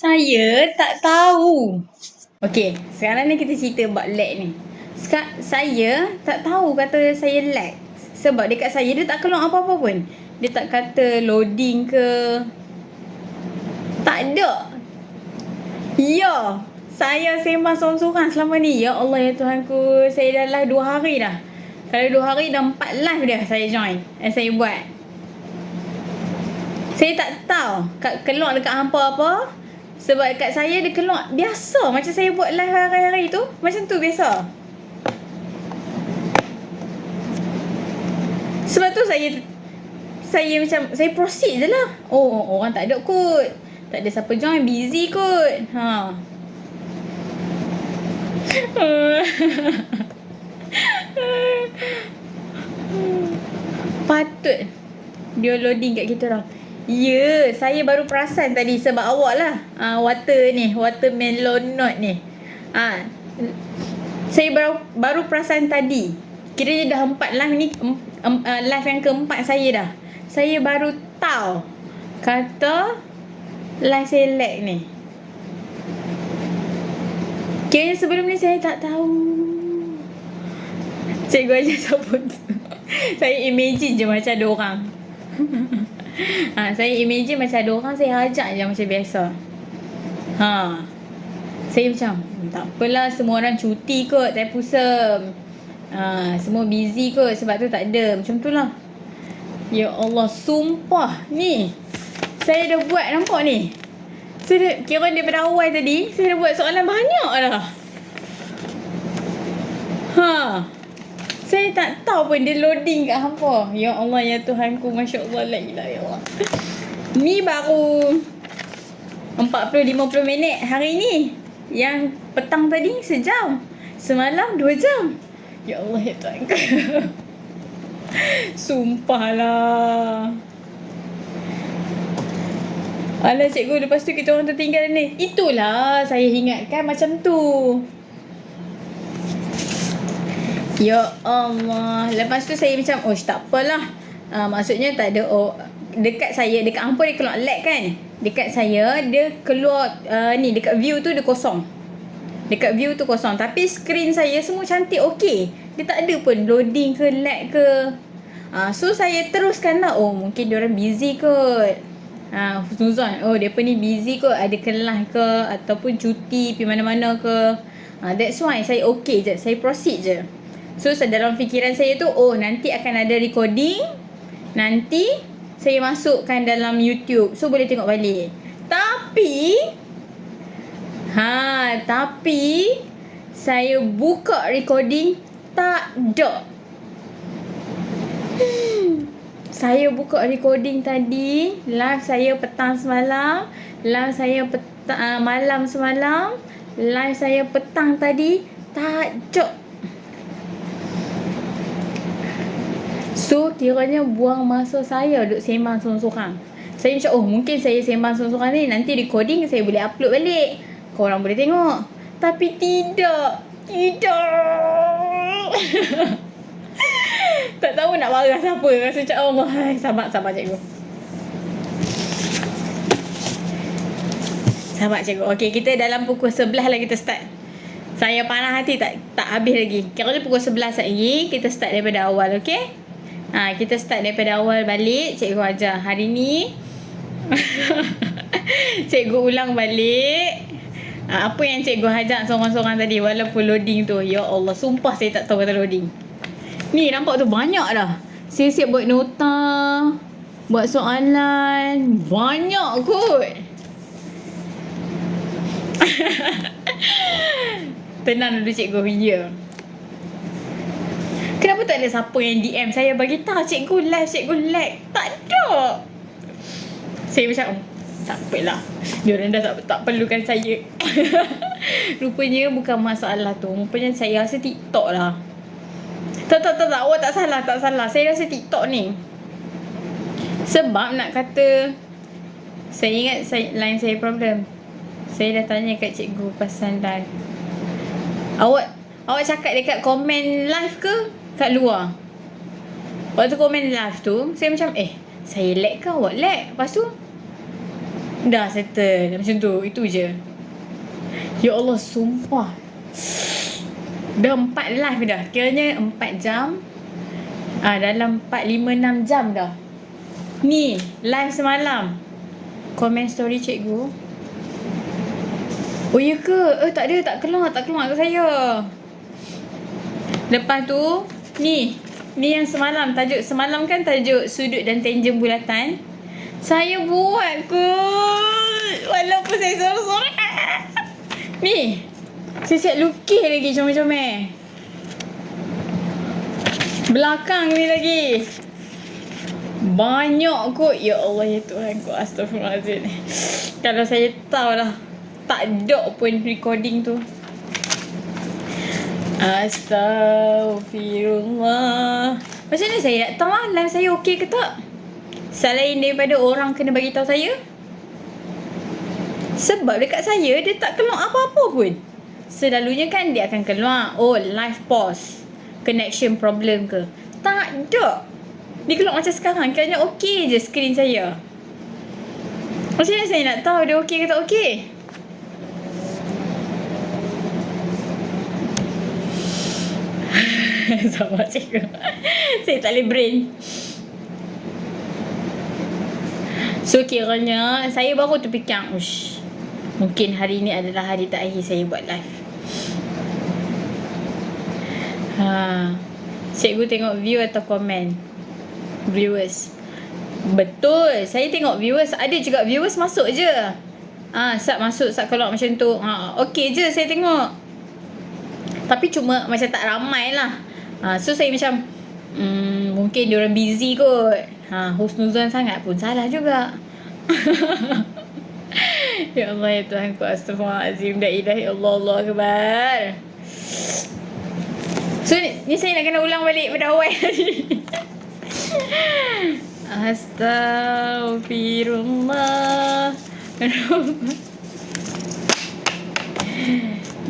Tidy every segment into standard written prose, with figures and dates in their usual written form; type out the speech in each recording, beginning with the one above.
Saya tak tahu. Okey, sekarang ni kita cerita about lag ni. Saya tak tahu kata saya lag. Sebab dekat saya dia tak keluar apa-apa pun. Dia tak kata loading ke. Tak ada. Ya, saya sembang sorang-sorang selama ni. Ya Allah ya Tuhanku, saya dah live 2 hari dah. Kalau 2 hari dah 4 live dah saya join. Saya buat. Saya tak tahu keluar dekat hampa apa. Sebab dekat saya dia keluar biasa macam saya buat live hari-hari tu. Macam tu biasa. Sebab tu saya macam saya proceed je lah. Oh, orang tak ada kot. Tak ada siapa join, busy kot. Patut dia loading kat kita orang. Ya, saya baru perasan tadi sebab awak lah. Watermelon note ni. Saya baru perasan tadi. Kiranya dah 4 live ni, live yang keempat saya dah. Saya baru tahu kata live saya lag ni. Kiranya sebelum ni saya tak tahu. Cikgu aja sebut. Saya imagine je macam ada orang. Saya imagine macam ada orang, saya ajak je macam biasa. Saya macam tak apalah, semua orang cuti kot, tak pusing. Semua busy kot, sebab tu tak ada. Macam tu lah. Ya Allah, sumpah ni saya dah buat, nampak ni. Saya kira daripada awal tadi saya dah buat soalan banyak dah. Saya tak tahu pun dia loading kat hampa. Ya Allah ya Tuhanku, Masya Allah, la ilaha illallah. Ni baru 40-50 minit hari ni. Yang petang tadi sejam. Semalam 2 jam. Ya Allah ya Tuhanku. Sumpahlah. Alah cikgu, lepas tu kita orang tertinggal ni. Itulah saya ingatkan macam tu. Ya Allah. Lepas tu saya macam, tak apalah. Maksudnya tak ada, dekat saya, dekat hampa dia keluar lag kan. Dekat saya, dia keluar, ni dekat view tu dia kosong. Dekat view tu kosong. Tapi screen saya semua cantik, okey. Dia tak ada pun loading ke lag ke. So saya teruskan lah. Mungkin diorang busy kot. Husnuzon, dia ni busy kot, ada kelas ke ataupun cuti pergi mana-mana ke. That's why saya okay je, saya proceed je. So dalam fikiran saya tu, nanti akan ada recording, nanti saya masukkan dalam YouTube, so boleh tengok balik. Tapi saya buka recording, tak ada. Saya buka recording tadi, live saya petang semalam, live saya malam semalam, live saya petang tadi, tak ada. So kiranya buang masa saya duk sembang sorang-sorang. Saya macam, mungkin saya sembang sorang-sorang ni, nanti recording saya boleh upload balik, korang boleh tengok. Tapi tidak. Tak tahu nak marah siapa. Rasa macam Allah. Sabar cikgu. Sabar cikgu. Okey, kita dalam pukul 11 lah kita start. Saya panah hati tak habis lagi. Kira pukul 11 lagi kita start daripada awal, okey? Kita start daripada awal balik. Cikgu ajar hari ni. Cikgu ulang balik apa yang cikgu ajar seorang-seorang tadi, walaupun loading tu. Ya Allah, sumpah saya tak tahu kata loading. Ni nampak tu banyak dah. Siap-siap buat nota, buat soalan, banyak kot. Tenang dulu cikgu. Ya. Kenapa tak ada siapa yang DM saya bagi tahu cikgu lag? Tak ada. Saya macam tak apalah, diorang dah tak perlukan saya. Rupanya bukan masalah tu. Rupanya saya rasa TikTok lah. Tak, awak tak salah. Saya rasa TikTok ni. Sebab nak kata, saya ingat line saya problem. Saya dah tanya kat cikgu pasal live. Awak cakap dekat komen live ke kat luar? Waktu komen live tu, saya macam saya lag ke awak lag? Lepas tu Dah settle. Macam tu. Itu je. Ya Allah, sumpah. Dah 4 live dah. Kiranya 4 jam. Dalam 4, 5, 6 jam dah. Ni, live semalam. Comment story cikgu. Oh ya ke? Tak ada, tak keluar kat saya. Lepas tu, ni yang semalam. Tajuk semalam kan tajuk sudut dan tangent bulatan. Saya buat kot. Walaupun saya sorang-sorang. Ni, saya siap lukis lagi comel-comel. Belakang ni lagi. Banyak kot. Ya Allah, ya Tuhan kot. Astaghfirullahaladzim. Kalau saya tahu lah, tak ada pun recording tu. Astaghfirullah. Macam mana saya nak tahu live saya okey ke tak? Selain daripada orang kena bagi tahu saya. Sebab dekat saya dia tak keluar apa-apa pun. Selalunya kan dia akan keluar, oh live pause, connection problem ke. Tak ada. Dia keluar macam sekarang. Kayaknya okey je skrin saya. Macam mana saya nak tahu dia okey ke tak okey? Sabar cikgu. Saya tak boleh brain. So kiranya saya baru terfikir, mungkin hari ni adalah hari terakhir saya buat live. Cikgu tengok view atau komen? Viewers. Betul, saya tengok viewers. Ada juga viewers masuk je. Sat masuk, sat keluar macam tu. Okey je saya tengok. Tapi cuma macam tak ramai lah. So saya macam mungkin diorang busy kot. Husnuzon sangat pun salah juga. Ya Allah, ya Tuhan ku, astaghfirullahaladzim. La ilaha illallah, Allahu akbar. So ni saya nak kena ulang balik pada awal tadi. Astaghfirullah.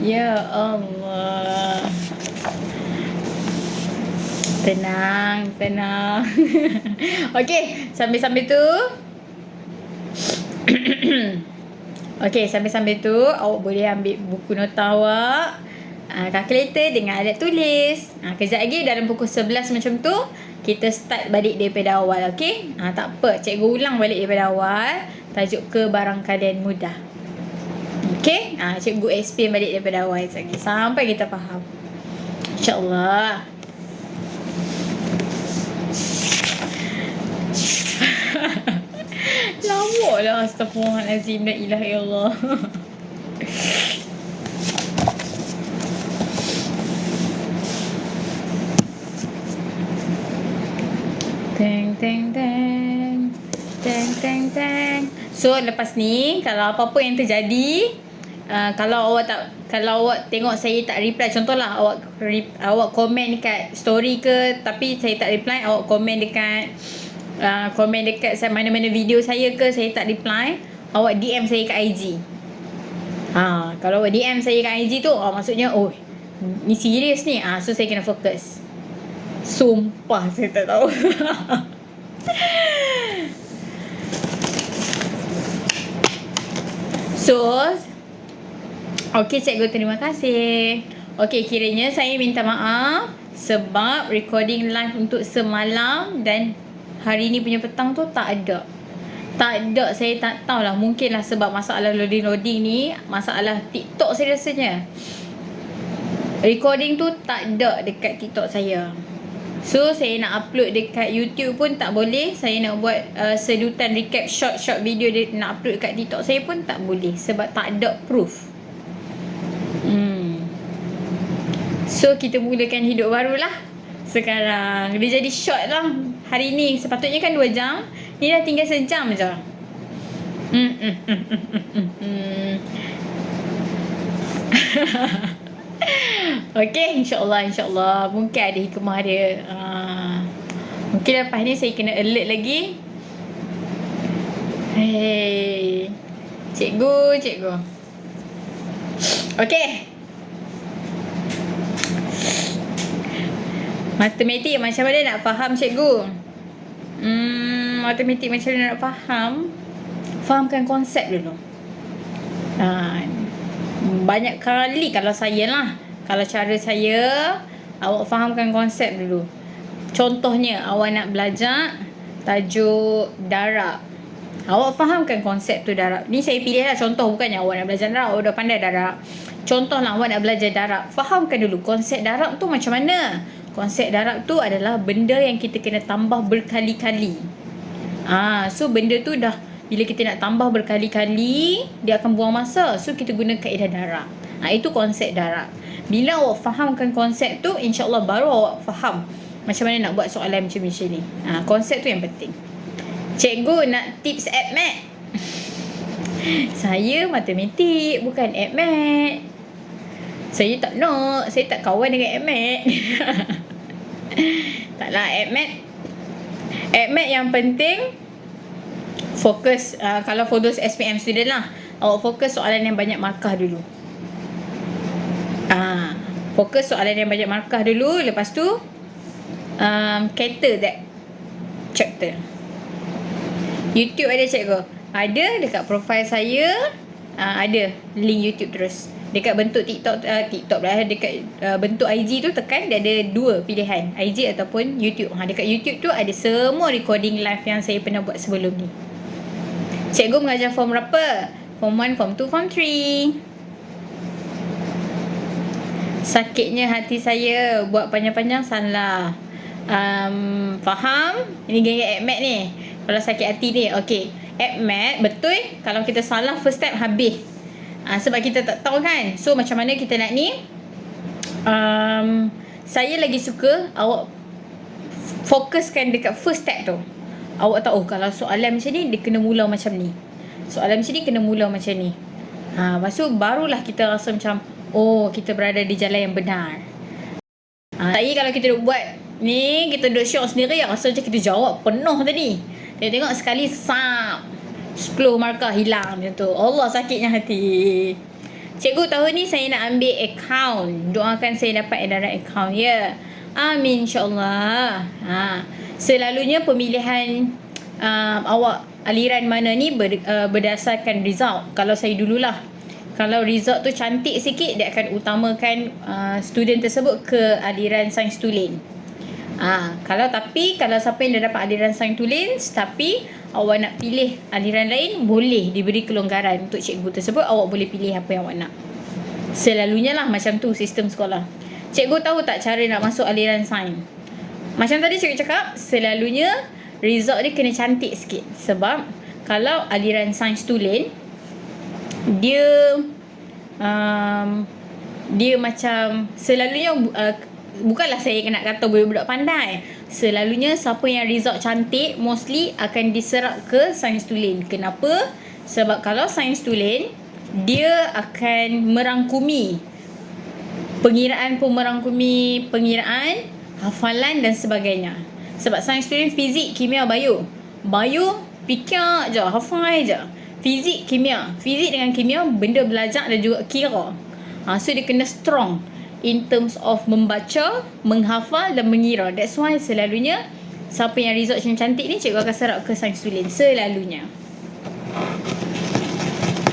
Ya Allah. Tenang. Okey, sambil-sambil tu. Okey, sambil-sambil tu awak boleh ambil buku nota awak, kalkulator dengan alat tulis. Kejap lagi dalam pukul 11 macam tu kita start balik daripada awal. Okey? Tak apa, cikgu ulang balik daripada awal. Tajuk kebarangkalian mudah. Okey? Cikgu explain balik daripada awal lagi sampai kita faham. InsyaAllah. Lawak lah. Astaghfirullahaladzim. La ilaha illallah. Teng. So lepas ni kalau apa-apa yang terjadi, kalau awak tengok saya tak reply, contohlah awak komen dekat story ke tapi saya tak reply, awak komen dekat mana-mana video saya ke, saya tak reply, awak DM saya kat IG. Kalau awak DM saya kat IG tu, maksudnya ni serius ni. So saya kena fokus. Sumpah saya tak tahu. So okey cikgu, terima kasih. Okey, kiranya saya minta maaf sebab recording live untuk semalam dan hari ni punya petang tu tak ada. Saya tak tahulah, mungkinlah sebab masalah loading ni, masalah TikTok saya rasanya. Recording tu tak ada dekat TikTok saya. So saya nak upload dekat YouTube pun tak boleh. Saya nak buat sedutan recap short video nak upload dekat TikTok saya pun tak boleh sebab tak ada proof. So kita mulakan hidup baru lah sekarang. Dia jadi short lah. Hari ni sepatutnya kan 2 jam, ni dah tinggal sejam je. Okey, insyaAllah mungkin ada hikmah dia. Mungkin lepas ni saya kena alert lagi. Hey, cikgu. Okey, matematik macam mana nak faham cikgu? Matematik macam mana nak faham? fahamkan konsep dulu. Banyak kali kalau saya lah, kalau cara saya, awak fahamkan konsep dulu. Contohnya, awak nak belajar tajuk darab. Awak fahamkan konsep tu darab. Ni saya pilih lah contoh, bukannya awak nak belajar darab, awak dah pandai darab. Contoh lah awak nak belajar darab. Fahamkan dulu konsep darab tu macam mana. Konsep darab tu adalah benda yang kita kena tambah berkali-kali. So benda tu dah, bila kita nak tambah berkali-kali, dia akan buang masa. So kita guna kaedah darab. Itu konsep darab. Bila awak fahamkan konsep tu, insyaAllah baru awak faham macam mana nak buat soalan macam ni. Konsep tu yang penting. Cikgu nak tips AppMath. Saya matematik, bukan AppMath. Saya tak nak. Saya tak kawan dengan AppMath. Taklah AppMath. AppMath yang penting fokus, kalau for those SPM student lah, awak fokus soalan yang banyak markah dulu. Fokus soalan yang banyak markah dulu. Lepas tu cater that chapter. YouTube ada cikgu? Ada, dekat profile saya ada link YouTube terus. Dekat bentuk TikTok lah, dekat bentuk IG tu tekan, dia ada 2 pilihan, IG ataupun YouTube. Dekat YouTube tu ada semua recording live yang saya pernah buat sebelum ni. Cikgu mengajar form berapa? Form 1, form 2, form 3. Sakitnya hati saya, buat panjang-panjang salah. Faham? Ini gaya AppMath ni. Kalau sakit hati ni, okay, AppMath betul. Kalau kita salah first step, habis. Sebab kita tak tahu kan. So macam mana kita nak ni, saya lagi suka awak fokuskan dekat first step tu. Awak tahu kalau soalan macam ni, dia kena mula macam ni. Soalan macam ni kena mula macam ni. Lepas tu barulah kita rasa macam, oh, kita berada di jalan yang benar. Tapi kalau kita duk buat ni, kita duk syok sendiri, rasa macam kita jawab penuh tadi. Tengok sekali sap 10 markah hilang macam tu. Allah, sakitnya hati. Cikgu, tahun ni saya nak ambil account. Doakan saya dapat edaran account, ya. Amin, insyaAllah. Selalunya pemilihan awak aliran mana ni berdasarkan result. Kalau saya dululah, kalau result tu cantik sikit, dia akan utamakan student tersebut ke aliran sains tulen. Kalau siapa yang dah dapat aliran sains tulen tapi awak nak pilih aliran lain, boleh diberi kelonggaran untuk cikgu tersebut. Awak boleh pilih apa yang awak nak. Selalunya lah macam tu sistem sekolah. Cikgu tahu tak cara nak masuk aliran sains? Macam tadi cikgu cakap, selalunya result dia kena cantik sikit. Sebab kalau aliran sains tulen, dia macam selalunya bukanlah saya nak kata budak-budak pandai. Selalunya siapa yang result cantik mostly akan diserap ke sains tulen. Kenapa? Sebab kalau sains tulen, dia akan merangkumi pengiraan, hafalan dan sebagainya. Sebab sains tulen fizik, kimia, bio fikir je, hafal je. Fizik, kimia. Fizik dengan kimia, benda belajar dan juga kira. So dia kena strong in terms of membaca, menghafal dan mengira. That's why selalunya siapa yang result macam cantik ni, cikgu akan serap ke sains tulen. Selalunya.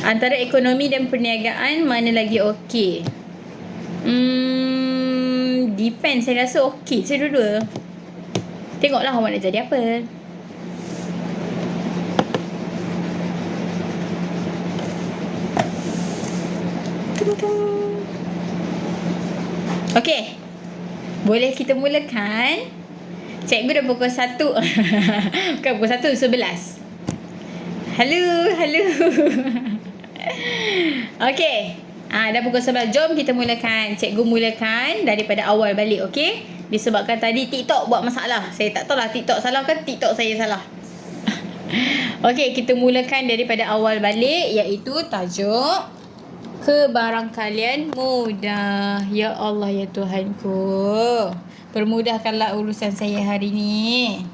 Antara ekonomi dan perniagaan, mana lagi okey? Depends. Saya rasa okey saya dua-dua. Tengoklah awak nak jadi apa. Okey. Boleh kita mulakan. Cikgu dah pukul 1. Bukan pukul 1, 11. Halo. Okey. Dah pukul 11. Jom kita mulakan. Cikgu mulakan daripada awal balik, okey? Disebabkan tadi TikTok buat masalah. Saya tak tahulah TikTok salah ke TikTok saya salah. Okey, kita mulakan daripada awal balik, iaitu tajuk kebarangkalian mudah. Ya Allah, ya Tuhanku, permudahkanlah urusan saya hari ni.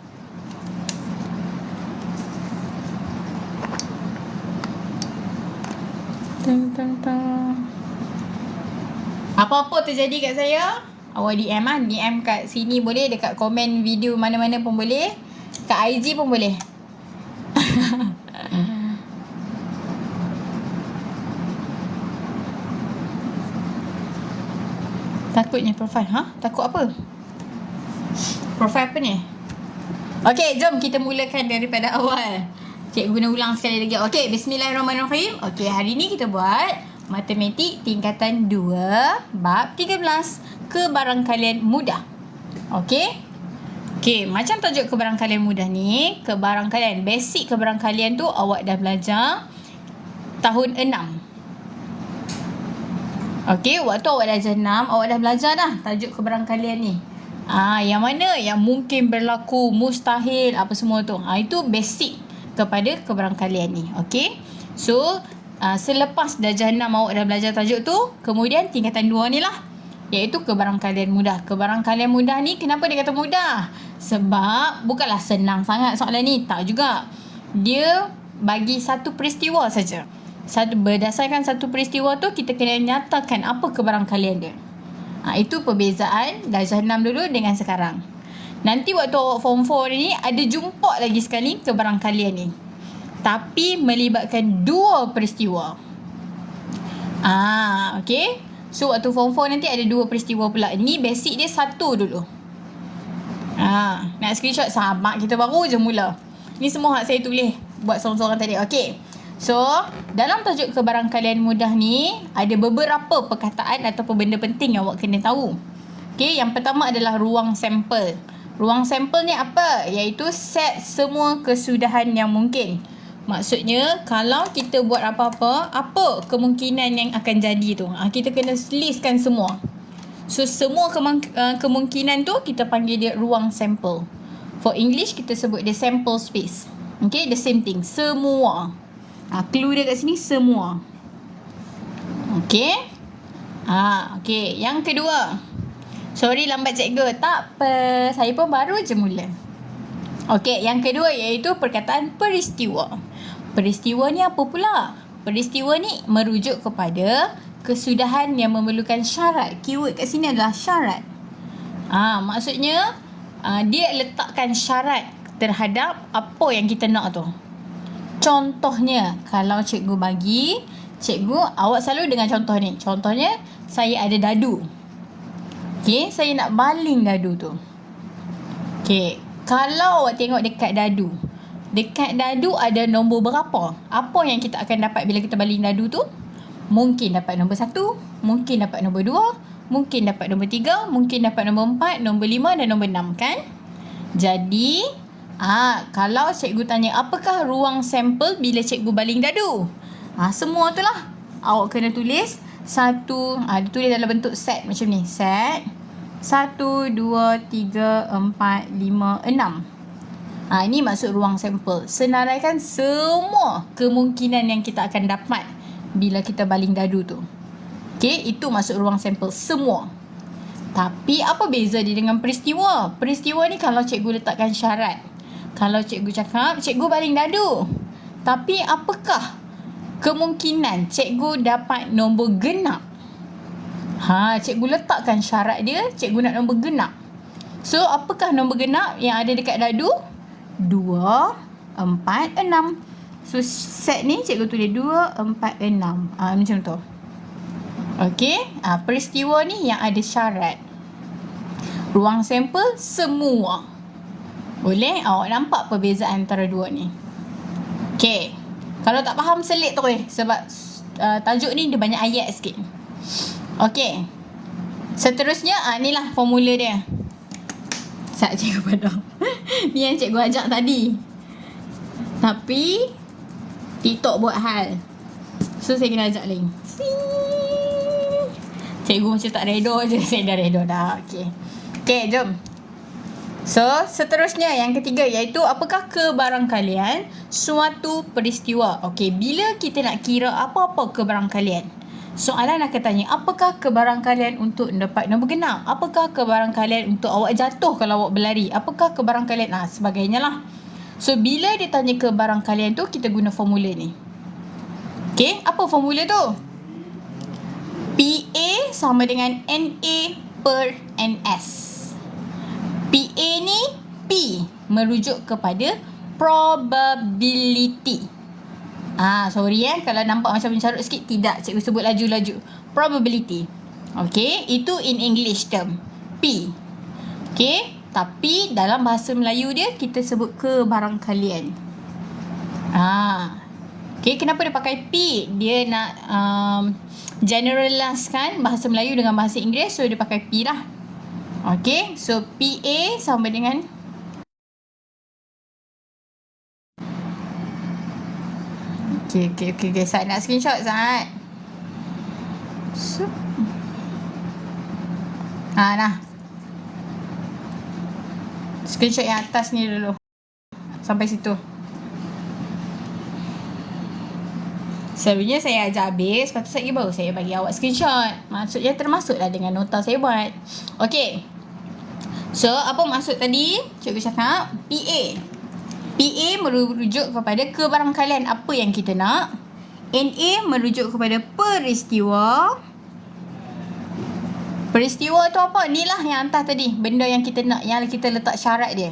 Apa-apa terjadi kat saya, awak DM DM kat sini boleh, dekat komen video mana-mana pun boleh, kat IG pun boleh. Takutnya profile. Takut apa? Profile apa ni? Okey, jom kita mulakan daripada awal. Cikgu guna ulang sekali lagi. Okey, bismillahirrahmanirrahim. Okey, hari ni kita buat matematik tingkatan 2 bab 13, kebarangkalian mudah. Okey. Okey, macam tajuk kebarangkalian mudah ni, kebarangkalian basic kebarangkalian tu awak dah belajar tahun 6. Okey, waktu awak dah darjah 6, awak dah belajar dah tajuk kebarangkalian ni. Yang mana yang mungkin berlaku, mustahil, apa semua tu. Itu basic kepada kebarangkalian ni. Okey. So, selepas darjah 6 awak dah belajar tajuk tu, kemudian tingkatan 2 ni lah, iaitu kebarangkalian mudah. Kebarangkalian mudah ni kenapa dia kata mudah? Sebab bukanlah senang sangat soalan ni, tak juga. Dia bagi satu peristiwa saja. Berdasarkan satu peristiwa tu, kita kena nyatakan apa kebarangkalian dia. Itu perbezaan darjah 6 dulu dengan sekarang. Nanti waktu awak form 4 ni ada jumpa lagi sekali kebarangkalian ni, tapi melibatkan dua peristiwa. Okay. So waktu form 4 nanti ada dua peristiwa pula. Ni basic dia satu dulu. Nak screenshot, sahabat kita baru je mula. Ni semua hak saya tulis buat sorang-sorang tadi. Okay. So, dalam tajuk kebarangkalian mudah ni, ada beberapa perkataan ataupun benda penting yang awak kena tahu. Okay, yang pertama adalah ruang sampel. Ruang sampel ni apa? Iaitu set semua kesudahan yang mungkin. Maksudnya, kalau kita buat apa-apa, apa kemungkinan yang akan jadi tu? Kita kena listkan semua. So, semua kemungkinan tu kita panggil dia ruang sampel. For English, kita sebut dia sample space. Okay, the same thing. Semua. Clue dia kat sini, semua. Okay. Okay. Yang kedua. Sorry lambat cikgu. Tak apa. Saya pun baru je mula. Okay. Yang kedua iaitu perkataan peristiwa. Peristiwa ni apa pula? Peristiwa ni merujuk kepada kesudahan yang memerlukan syarat. Keyword kat sini adalah syarat. Maksudnya dia letakkan syarat terhadap apa yang kita nak tu. Contohnya, kalau cikgu bagi, cikgu, awak selalu dengan contoh ni. Contohnya, saya ada dadu. Okay, saya nak baling dadu tu. Okay, kalau awak tengok dekat dadu ada nombor berapa? Apa yang kita akan dapat bila kita baling dadu tu? Mungkin dapat nombor 1, mungkin dapat nombor 2, mungkin dapat nombor 3, mungkin dapat nombor 4, nombor 5 dan nombor 6 kan? Jadi, kalau cikgu tanya apakah ruang sampel bila cikgu baling dadu? Semua tu lah. Awak kena tulis satu, dia tulis dalam bentuk set macam ni. Set 1, 2, 3, 4, 5, 6. Ini maksud ruang sampel. Senaraikan semua kemungkinan yang kita akan dapat bila kita baling dadu tu. Okay, itu maksud ruang sampel. Semua. Tapi apa beza dia dengan peristiwa? Peristiwa ni kalau cikgu letakkan syarat. Kalau cikgu cakap, cikgu baling dadu, tapi apakah kemungkinan cikgu dapat nombor genap? Cikgu letakkan syarat dia, cikgu nak nombor genap. So, apakah nombor genap yang ada dekat dadu? 2, 4, 6. So, set ni cikgu tulis 2, 4, 6. Macam tu. Okey, peristiwa ni yang ada syarat. Ruang sampel semua. Boleh? Awak nampak perbezaan antara dua ni. Okay. Kalau tak faham, selit tu sebab tajuk ni dia banyak ayat sikit. Okay. Seterusnya, inilah formula dia. Sekejap cikgu padam. Ni yang cikgu ajak tadi. Tapi, TikTok buat hal. So, saya kena ajak lagi. Cikgu macam tak redor je. Saya dah redor dah. Okay. Okay, jom. So, seterusnya yang ketiga iaitu apakah kebarangkalian suatu peristiwa. Okey, bila kita nak kira apa-apa kebarangkalian, soalan akan tanya apakah kebarangkalian untuk dapat nombor genap? Apakah kebarangkalian untuk awak jatuh kalau awak berlari? Apakah kebarangkalian? Sebagainya lah. So, bila dia tanya kebarangkalian tu, kita guna formula ni. Okey, apa formula tu? PA sama dengan NA per NS. PA ni, P merujuk kepada probability. Sorry kalau nampak macam mencarut sikit, tidak. Cikgu sebut laju-laju. Probability. Okay, itu in English term. P. Okay, tapi dalam bahasa Melayu dia kita sebut kebarangkalian. Okay, kenapa dia pakai P? Dia nak generalizekan bahasa Melayu dengan bahasa Inggeris, so dia pakai P lah. Okay, so PA sama dengan Okay. Saat nak screenshot, Saat. So. Nah. Screenshot yang atas ni dulu. Sampai situ. Selalunya saya ajar habis, lepas tu baru saya bagi awak screenshot. Maksudnya termasuklah dengan nota saya buat. Okay. So, apa maksud tadi? Cikgu cakap PA. PA merujuk kepada kebarangkalian apa yang kita nak. NA merujuk kepada peristiwa. Peristiwa tu apa? Ni lah yang hantar tadi. Benda yang kita nak, yang kita letak syarat dia.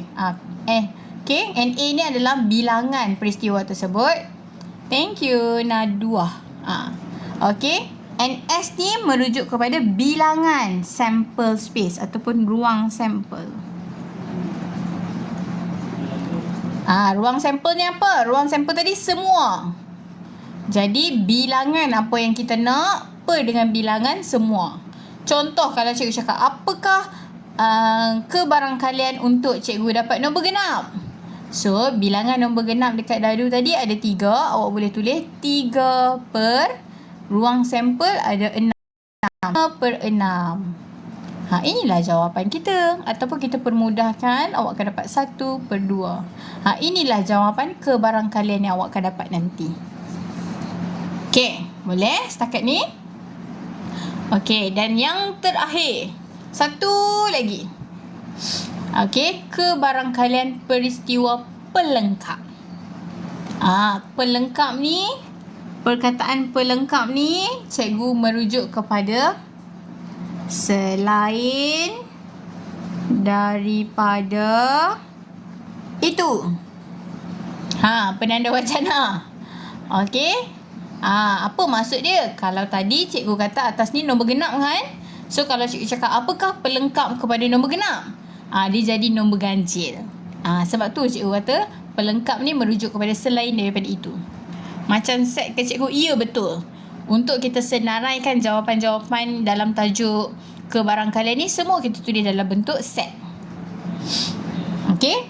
Okay. NA ni adalah bilangan peristiwa tersebut. Thank you, Nadua. Okay. NS ni merujuk kepada bilangan sample space ataupun ruang sampel. Ruang sampel ni apa? Ruang sampel tadi semua. Jadi bilangan apa yang kita nak per dengan bilangan semua. Contoh kalau cikgu cakap, apakah kebarangkalian untuk cikgu dapat nombor genap? So bilangan nombor genap dekat dadu tadi ada 3. Awak boleh tulis 3 per ruang sampel ada 6 per 6. Inilah jawapan kita. Ataupun kita permudahkan, awak akan dapat 1 per 2. Inilah jawapan kebarangkalian yang awak akan dapat nanti. Okay, boleh setakat ni? Okay, dan yang terakhir, satu lagi. Okay, kebarangkalian peristiwa pelengkap. Pelengkap ni, perkataan pelengkap ni cikgu merujuk kepada selain daripada itu. Penanda wacana. Okey. Apa maksud dia? Kalau tadi cikgu kata atas ni nombor genap kan? So kalau cikgu cakap apakah pelengkap kepada nombor genap? Dia jadi nombor ganjil. Sebab tu cikgu kata pelengkap ni merujuk kepada selain daripada itu. Macam set ke cikgu? Ya, betul. Untuk kita senaraikan jawapan-jawapan dalam tajuk kebarangkalian ni, semua kita tulis dalam bentuk set. Okay?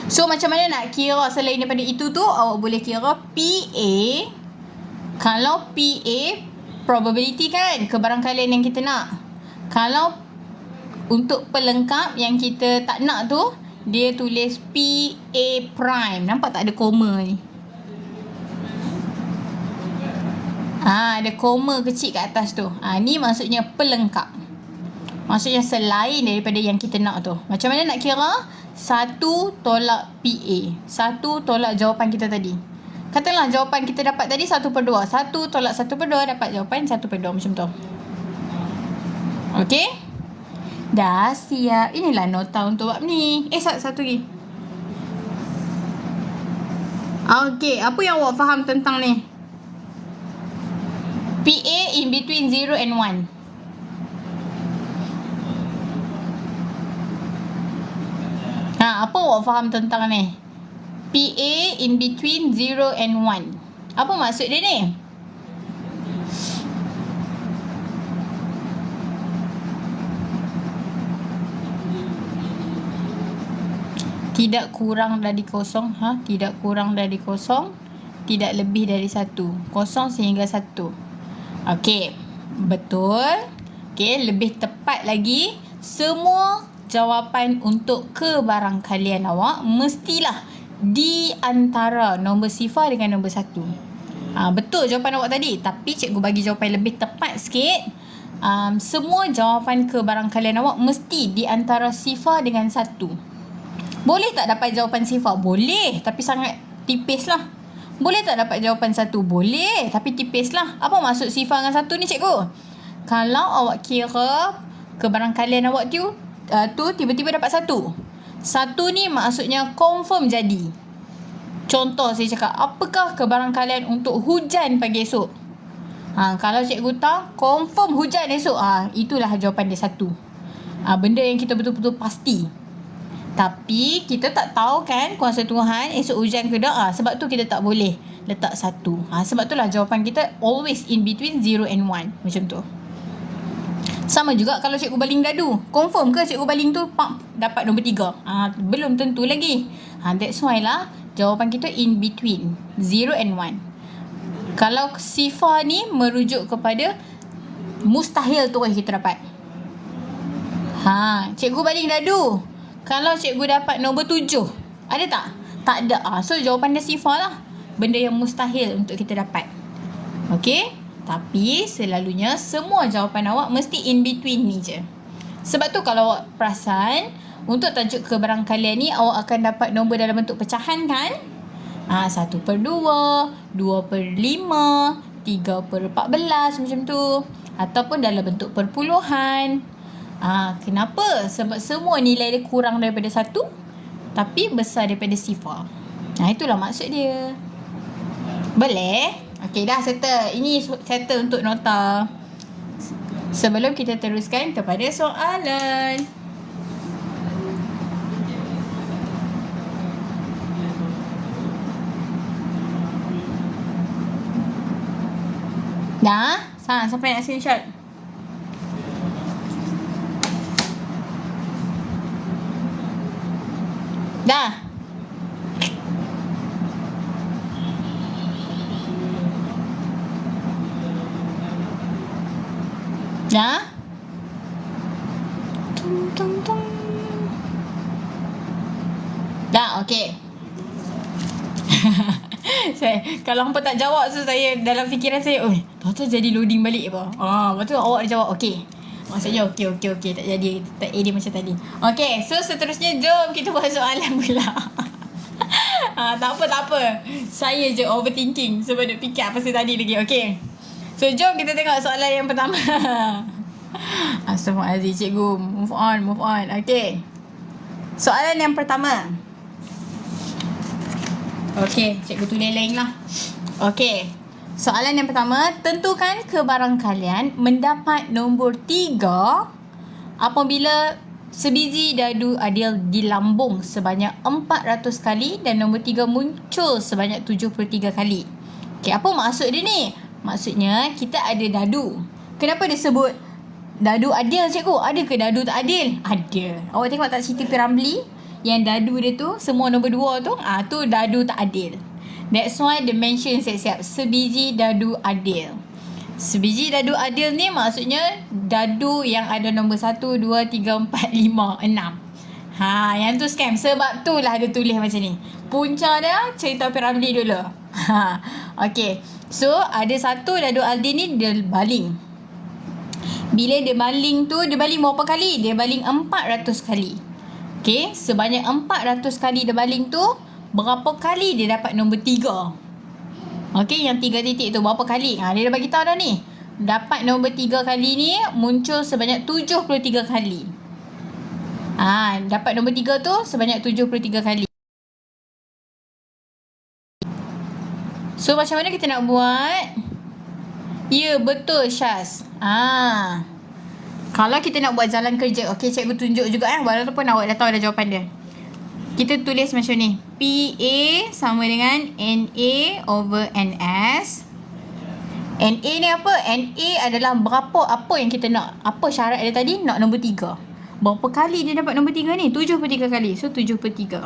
So macam mana nak kira selain daripada itu tu? Awak boleh kira PA. Kalau PA probability kan, kebarangkalian yang kita nak. Kalau untuk pelengkap yang kita tak nak tu, dia tulis PA prime. Nampak tak ada koma ni? Ada koma kecil kat atas tu. Ni maksudnya pelengkap. Maksudnya selain daripada yang kita nak tu. Macam mana nak kira? 1 tolak PA. 1 tolak jawapan kita tadi. Katalah jawapan kita dapat tadi 1 per 2. 1 tolak 1 per 2 dapat jawapan 1 per 2. Macam tu. Okey? Dah siap. Inilah nota untuk bab ni. Satu lagi. Okey, apa yang awak faham tentang ni? PA in between 0 and 1. Apa awak faham tentang ni? PA in between 0 and 1. Apa maksud dia ni? Tidak kurang dari kosong. Tidak kurang dari kosong. Tidak lebih dari 1. Kosong sehingga 1. Okey, betul. Okey, lebih tepat lagi, semua jawapan untuk kebarangkalian awak mestilah di antara nombor sifar dengan nombor 1. Betul jawapan awak tadi, tapi cikgu bagi jawapan lebih tepat sikit. Semua jawapan kebarangkalian awak mesti di antara sifar dengan 1. Boleh tak dapat jawapan sifar? Boleh, tapi sangat tipis lah. Boleh tak dapat jawapan 1? Boleh, tapi tipis lah. Apa maksud sifar dengan 1 ni cikgu? Kalau awak kira kebarangkalian awak tu tiba-tiba dapat 1. 1 ni maksudnya confirm jadi. Contoh saya cakap, apakah kebarangkalian untuk hujan pagi esok? Kalau cikgu tahu, confirm hujan esok. Itulah jawapan dia 1. Benda yang kita betul-betul pasti. Tapi kita tak tahu kan kuasa Tuhan esok hujan ke tak. Sebab tu kita tak boleh letak 1. Sebab itulah jawapan kita always in between 0 and 1. Macam tu. Sama juga kalau cikgu baling dadu. Confirm ke cikgu baling tu dapat nombor 3? Belum tentu lagi. That's why lah jawapan kita in between 0 and 1. Kalau sifar ni merujuk kepada mustahil tu kita dapat. Cikgu baling dadu. Kalau cikgu dapat nombor 7, ada tak? Tak ada. So jawapan dia sifar lah. Benda yang mustahil untuk kita dapat. Okay? Tapi selalunya semua jawapan awak mesti in between ni je. Sebab tu kalau awak perasan, untuk tajuk kebarangkalian ni awak akan dapat nombor dalam bentuk pecahan kan? 1/2, 2/5, 3/14 macam tu. Ataupun dalam bentuk perpuluhan. Kenapa? Sebab semua nilai dia kurang daripada 1 tapi besar daripada sifar. Itulah maksud dia. Boleh? Okey, dah settle. Ini settle untuk nota. Sebelum kita teruskan kepada soalan. Dah? Sampai nak screenshot? Dah? Dah? Dah, okey. Kalau hampa tak jawab, so saya dalam fikiran saya, tak jadi loading balik apa. Lepas tu awak dia jawab okey. Maksudnya okey. Tak jadi, tak edit macam tadi. Okey, so seterusnya jom kita buat soalan pula. Tak apa. Saya je overthinking sebab dia fikir pasal tadi lagi. Okey. So jom kita tengok soalan yang pertama. Astaghfirullahaladzim cikgu. Move on. Okey. Soalan yang pertama. Okey, cikgu tulis lain lah. Okey. Soalan yang pertama, tentukan kebarangkalian mendapat nombor 3 apabila sebiji dadu adil dilambung sebanyak 400 kali dan nombor 3 muncul sebanyak 73 kali. Okey, apa maksud dia ni? Maksudnya kita ada dadu. Kenapa dia sebut dadu adil cikgu? Ada ke dadu tak adil? Ada. Awak tengok tak cerita P. Ramlee? Yang dadu dia tu semua nombor 2 tu, tu dadu tak adil. That's why dia mention siap-siap sebiji dadu adil. Sebiji dadu adil ni maksudnya dadu yang ada nombor 1, 2, 3, 4, 5, 6. Yang tu scam. Sebab tu lah dia tulis macam ni. Punca dia cerita P. Ramlee dulu. Okay. So ada satu dadu adil ni dia baling. Bila dia baling tu, dia baling berapa kali? Dia baling 400 kali. Okay. Sebanyak 400 kali dia baling tu, berapa kali dia dapat nombor 3? Okey, yang 3 titik tu berapa kali? Dia dah bagi tahu dah ni. Dapat nombor 3 kali ni muncul sebanyak 73 kali. Dapat nombor 3 tu sebanyak 73 kali. So macam mana kita nak buat? Ya, betul Syaz. Kalau kita nak buat jalan kerja, okey cikgu tunjuk juga walaupun awak dah tahu dah jawapan dia. Kita tulis macam ni. PA sama dengan NA over NS. NA ni apa? NA adalah apa yang kita nak. Apa syarat dia tadi? Nak nombor 3. Berapa kali dia dapat nombor 3 ni? 73 kali. So 73.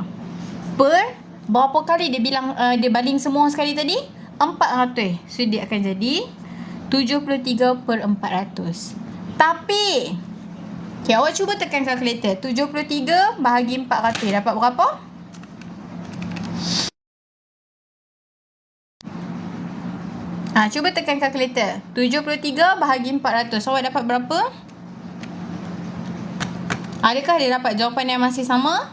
Per berapa kali dia bilang dia baling semua sekali tadi? 400. So dia akan jadi 73/400. Tapi okay, awak cuba tekan kalkulator. 73 bahagi 400 dapat berapa? Cuba tekan kalkulator. 73 bahagi 400. Awak dapat berapa? Adakah dia dapat jawapan yang masih sama?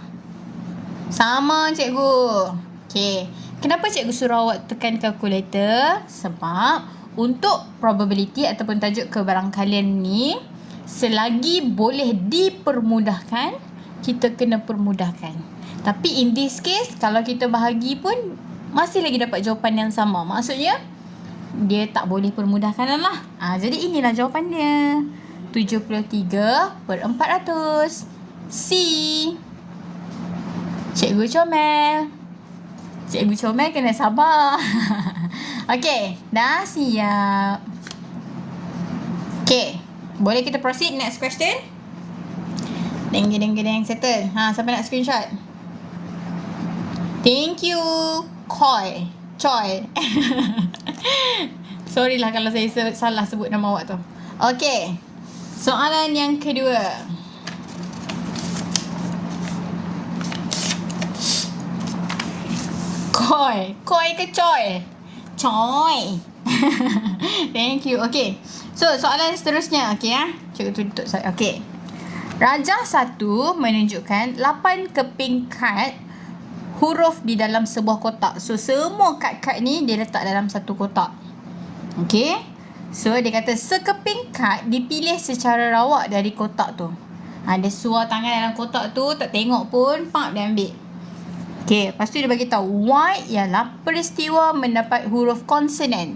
Sama cikgu. Okay. Kenapa cikgu suruh awak tekan kalkulator? Sebab untuk probability ataupun tajuk kebarangkalian ni, selagi boleh dipermudahkan, kita kena permudahkan. Tapi in this case, kalau kita bahagi pun masih lagi dapat jawapan yang sama. Maksudnya dia tak boleh permudahkan lah. Jadi inilah jawapan dia. 73/400. C. Cikgu comel. Cikgu comel kena sabar. Okey, dah siap. Okey, boleh kita proceed next question? Deng deng deng, settle. Siapa nak screenshot? Thank you, Choi. Sorry lah kalau saya salah sebut nama awak tu. Okey, soalan yang kedua. Koi ke Choi? Choi. Thank you. Okay. So, soalan seterusnya. Okay ya. Cikgu tutup saya. Okay. Rajah 1 menunjukkan 8 keping kad huruf di dalam sebuah kotak. So, semua kad-kad ni dia letak dalam satu kotak. Okay. So, dia kata sekeping kad dipilih secara rawak dari kotak tu. Dia suar tangan dalam kotak tu, tak tengok pun, dia ambil. Okay, lepas tu dia bagi tahu Y ialah peristiwa mendapat huruf konsonan.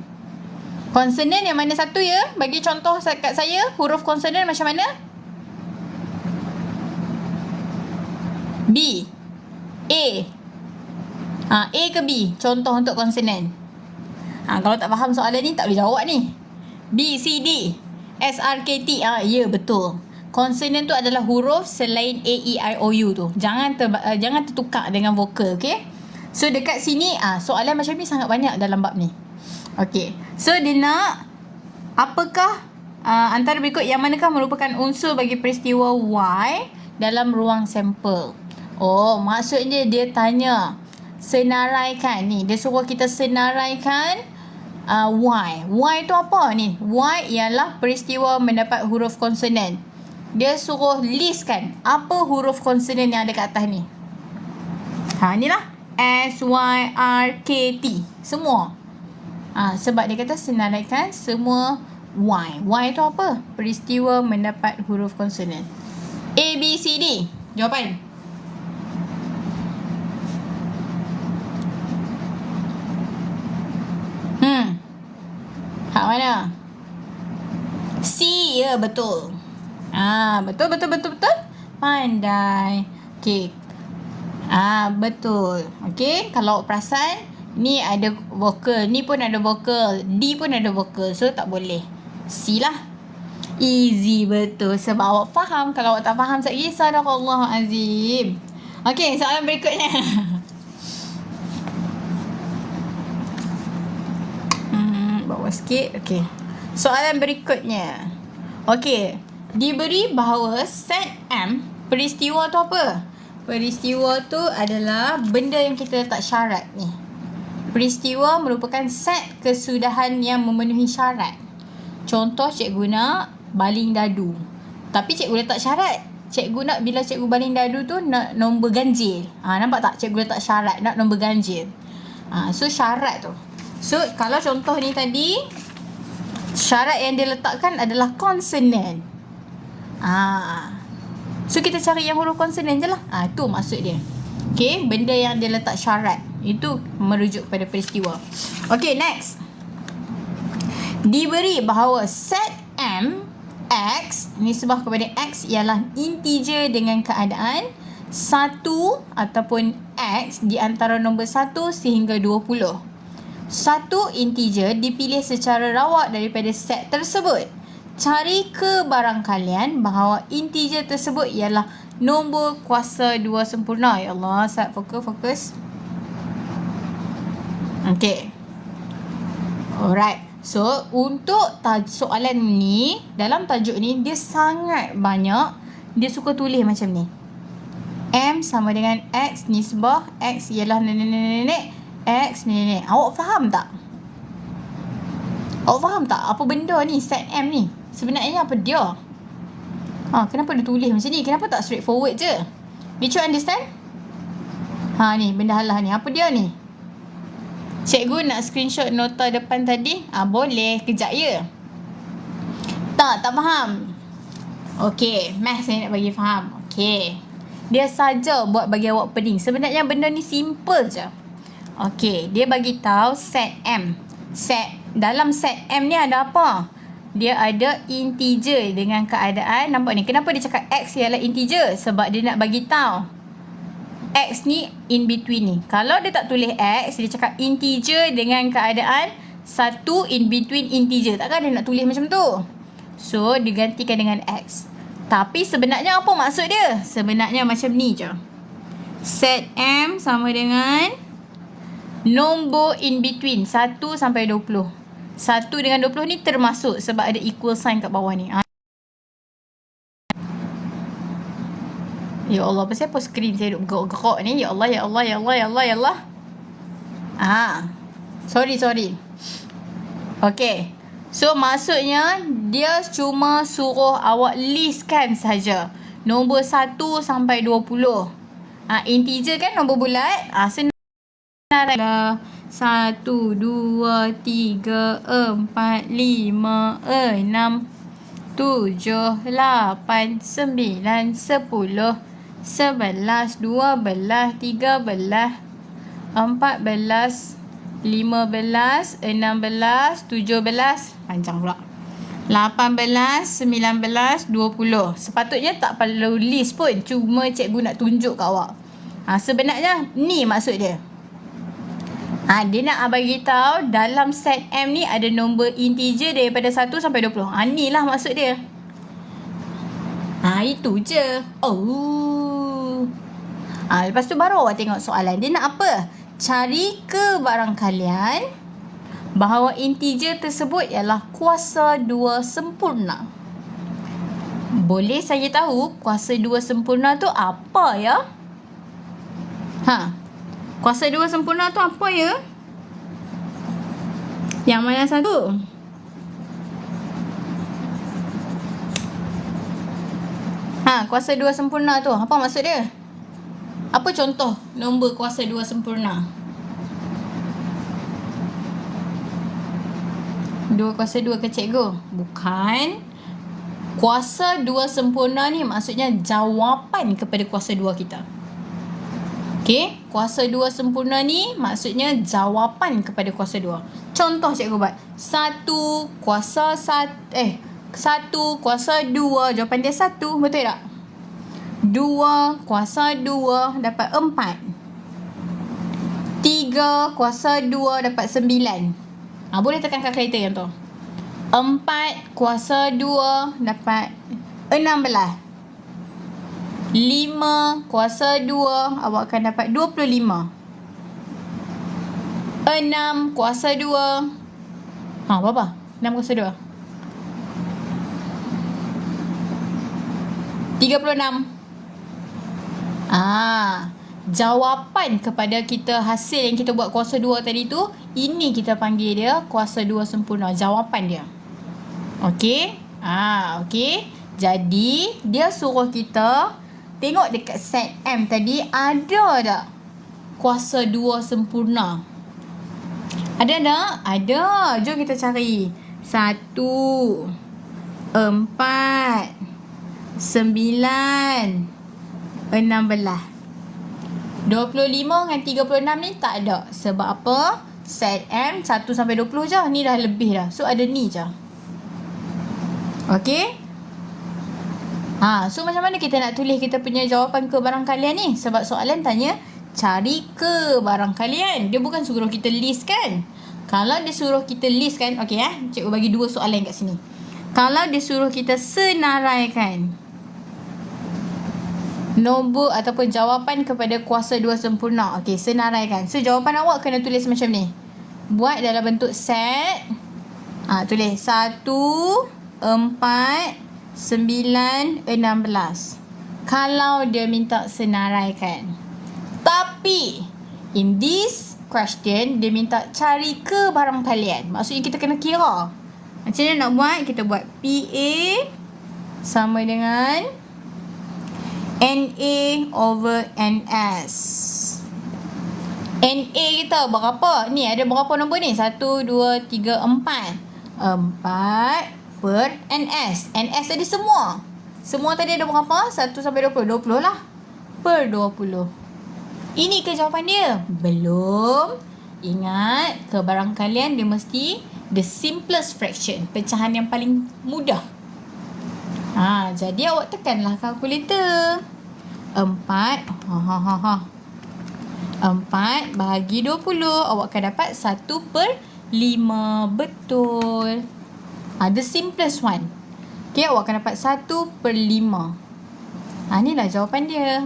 Konsonan yang mana satu ya? Bagi contoh kat saya, huruf konsonan macam mana? B. A. A ke B? Contoh untuk konsonan. Kalau tak faham soalan ni, tak boleh jawab ni. B, C, D, S, R, K, T. Ya, betul. Konsonan tu adalah huruf selain A, E, I, O, U tu. Jangan tertukar dengan vokal, okay? So, dekat sini, soalan macam ni sangat banyak dalam bab ni. Okay. So, dia nak apakah antara berikut yang manakah merupakan unsur bagi peristiwa Y dalam ruang sampel? Oh, maksudnya dia tanya senaraikan ni. Dia suruh kita senaraikan Y. Y tu apa ni? Y ialah peristiwa mendapat huruf konsonan. Dia suruh listkan apa huruf konsonan yang ada kat atas ni. Inilah S, Y, R, K, T. Semua. Sebab dia kata senaraikan semua Y. Y tu apa? Peristiwa mendapat huruf konsonan. A, B, C, D. Jawapan. Hak mana? C, ya betul. Betul. Pandai. Okey. Betul. Okey, kalau perasan ni ada vokal, ni pun ada vokal, D pun ada vokal. So tak boleh. C lah. Easy betul sebab awak faham. Kalau awak tak faham, sadaqallahu azim. Okey, soalan berikutnya. Bawa sikit. Okey. Soalan berikutnya. Okey. Diberi bahawa set M, peristiwa tu apa? Peristiwa tu adalah benda yang kita letak syarat ni. Peristiwa merupakan set kesudahan yang memenuhi syarat. Contoh, cikgu nak baling dadu. Tapi cikgu letak syarat. Cikgu nak bila cikgu baling dadu tu nak nombor ganjil. Nampak tak? Cikgu letak syarat nak nombor ganjil. So syarat tu. So kalau contoh ni tadi, syarat yang dia letakkan adalah konsonan. So kita cari yang huruf konsonan je lah. Itu maksud dia. Okay, benda yang dia letak syarat, itu merujuk kepada peristiwa. Okay, next. Diberi bahawa set M X, nisbah kepada X ialah integer dengan keadaan 1 ataupun X di antara nombor 1 sehingga 20. Satu integer dipilih secara rawak daripada set tersebut. Cari kebarangkalian bahawa integer tersebut ialah nombor kuasa 2 sempurna. Ya Allah, Sat, fokus. Okay. Alright. So, untuk soalan ni, dalam tajuk ni, dia sangat banyak. Dia suka tulis macam ni. M sama dengan X nisbah. X ialah nenek. X nenek. Awak faham tak? Awak faham tak apa benda ni set M ni? Sebenarnya apa dia? Kenapa dia tulis macam ni? Kenapa tak straightforward je? Did you understand? Ni benda halah ni. Apa dia ni? Cikgu nak screenshot nota depan tadi? Boleh. Kejap ya. Tak faham. Okey, math saya nak bagi faham. Okey. Dia saja buat bagi awak pening. Sebenarnya benda ni simple je. Okey, dia bagi tahu set M. Set dalam set M ni ada apa? Dia ada integer dengan keadaan, nampak ni. Kenapa dia cakap X ialah integer? Sebab dia nak bagi tahu X ni in between ni. Kalau dia tak tulis X, dia cakap integer dengan keadaan satu in between integer. Takkan dia nak tulis macam tu? So, digantikan dengan X. Tapi sebenarnya apa maksud dia? Sebenarnya macam ni je. Set M sama dengan nombor in between 1 sampai 20. 1 dengan 20 ni termasuk sebab ada equal sign kat bawah ni. Ya Allah, pasal apa skrin saya duk gerak-gerak ni? Ya Allah, ya Allah, ya Allah, ya Allah, ya Allah. Sorry. Okay. So, maksudnya dia cuma suruh awak listkan saja. Nombor 1 sampai 20. Integer kan nombor bulat. Senang lah. 1, 2, 3, 4, 5, 6, 7, 8, 9, 10, 11, 12, 13, 14, 15, 16, 17, panjang pula, 18, 19, 20. Sepatutnya tak perlu list pun, cuma cikgu nak tunjuk kat awak. Sebenarnya ni maksud dia. Dia nak bagi tahu dalam set M ni ada nombor integer daripada 1 sampai 20. Ni lah maksud dia. Itu je. Lepas tu baru awak tengok soalan. Dia nak apa? Cari kebarangkalian bahawa integer tersebut ialah kuasa 2 sempurna. Boleh saya tahu kuasa 2 sempurna tu apa ya? Kuasa 2 sempurna tu apa ya? Yang mana satu? Kuasa 2 sempurna tu apa maksud dia? Apa contoh nombor kuasa 2 sempurna? 2 kuasa 2 ke cikgu? Bukan. Kuasa 2 sempurna ni maksudnya jawapan kepada kuasa 2 kita. Okey, kuasa 2 sempurna ni maksudnya jawapan kepada kuasa 2. Contoh cikgu buat. 1 kuasa 1 kuasa 2, jawapan dia 1, betul tak? 2 kuasa 2 dapat 4. 3 kuasa 2 dapat 9. Boleh tekan kalkulator yang tu. 4 kuasa 2 dapat 16. 5 kuasa 2 awak akan dapat 25. 6 kuasa 2. Berapa? 6 kuasa 2. 36. Jawapan kepada kita hasil yang kita buat kuasa 2 tadi tu, ini kita panggil dia kuasa 2 sempurna. Jawapan dia. Okey? Okey. Jadi, dia suruh kita tengok dekat set M tadi ada tak kuasa 2 sempurna? Ada tak? Ada. Jom kita cari. 1, 4, 9, 16. 25 dengan 36 ni tak ada. Sebab apa? Set M 1 sampai 20 je. Ni dah lebih dah. So ada ni je. Okey? So macam mana kita nak tulis kita punya jawapan kebarangkalian ni? Sebab soalan tanya cari kebarangkalian. Dia bukan suruh kita list kan? Kalau dia suruh kita list kan, okey cikgu bagi 2 soalan kat sini. Kalau dia suruh kita senaraikan nombor ataupun jawapan kepada kuasa 2 sempurna. Okey, senaraikan. So jawapan awak kena tulis macam ni. Buat dalam bentuk set. Tulis 1, 4, 9, 16. Kalau dia minta senaraikan. Tapi in this question dia minta cari kebarangkalian. Maksudnya kita kena kira. Macam mana nak buat? Kita buat PA sama dengan NA over NS. NA kita berapa? Ni ada berapa nombor ni? 1, 2, 3, 4. 4 per NS. NS tadi semua. Semua tadi ada berapa? 1 sampai 20. 20 lah. Per 20. Ini ke jawapan dia? Belum. Ingat, kebarangkalian dia mesti The simplest fraction. Pecahan yang paling mudah. Jadi awak tekanlah kalkulator. 4 bahagi 20. Awak akan dapat 1/5. Betul. The simplest one. Okay, awak akan dapat 1/5. Inilah jawapan dia.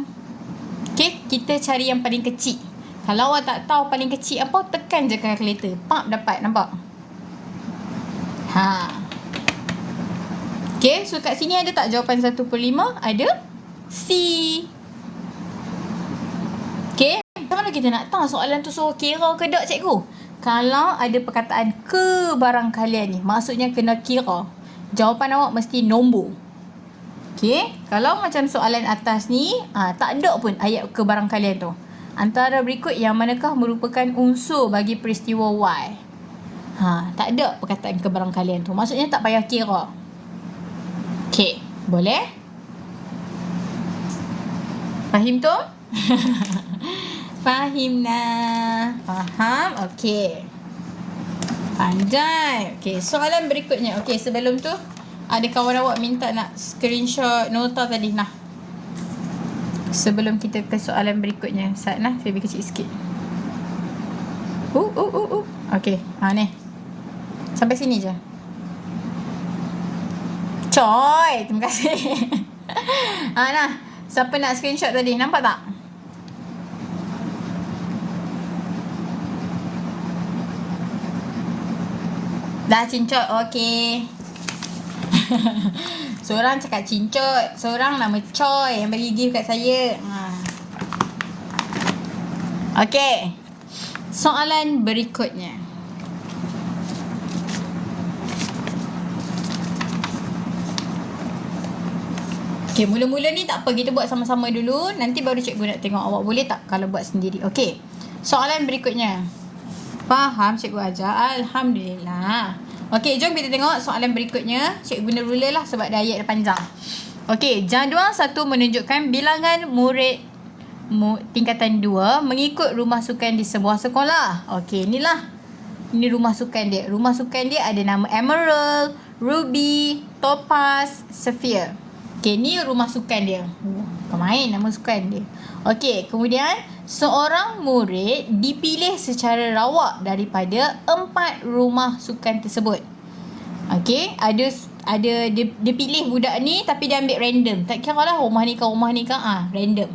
Okay, kita cari yang paling kecil. Kalau awak tak tahu paling kecil apa, tekan je kalkulator. Dapat, nampak? Okay, so kat sini ada tak jawapan 1/5? Ada. C. Okay, kalau kita nak tahu soalan tu suruh kira ke tak, cikgu? Kalau ada perkataan kebarangkalian ni, maksudnya kena kira. Jawapan awak mesti nombor. Okay, kalau macam soalan atas ni, tak ada pun ayat kebarangkalian tu. Antara berikut yang manakah merupakan unsur bagi peristiwa Y? Tak ada perkataan kebarangkalian tu. Maksudnya tak payah kira. Okay, boleh? Fahim tu? Fahim nah. Faham? Okay. Pandai. Okay, soalan berikutnya. Okay, sebelum tu, ada kawan awak minta nak screenshot nota tadi. Nah, sebelum kita ke soalan berikutnya, saya bagi kecil sikit. Okay, ni. Sampai sini je. Coy, terima kasih. Nah, siapa nak screenshot tadi? Nampak tak? Dah cincot, okay. Seorang cakap cincot, seorang nama Choi yang bagi gift kat saya. Okay, soalan berikutnya. Okay, mula-mula ni tak apa, kita buat sama-sama dulu. Nanti baru cikgu nak tengok awak boleh tak kalau buat sendiri. Okay, soalan berikutnya. Faham cikgu ajar? Alhamdulillah. Okay, jom kita tengok soalan berikutnya. Cikgu guna ruler lah sebab dah ayat dah panjang. Okay, jadual 1 menunjukkan bilangan murid tingkatan 2 mengikut rumah sukan di sebuah sekolah. Okay, inilah. Ini rumah sukan dia. Rumah sukan dia ada nama Emerald, Ruby, Topaz, Sapphire. Okay, ni rumah sukan dia. Main nama sukan dia. Okay, kemudian seorang murid dipilih secara rawak daripada 4 rumah sukan tersebut. Okay, dia pilih budak ni tapi dia ambil random. Tak kira lah rumah ni ke random.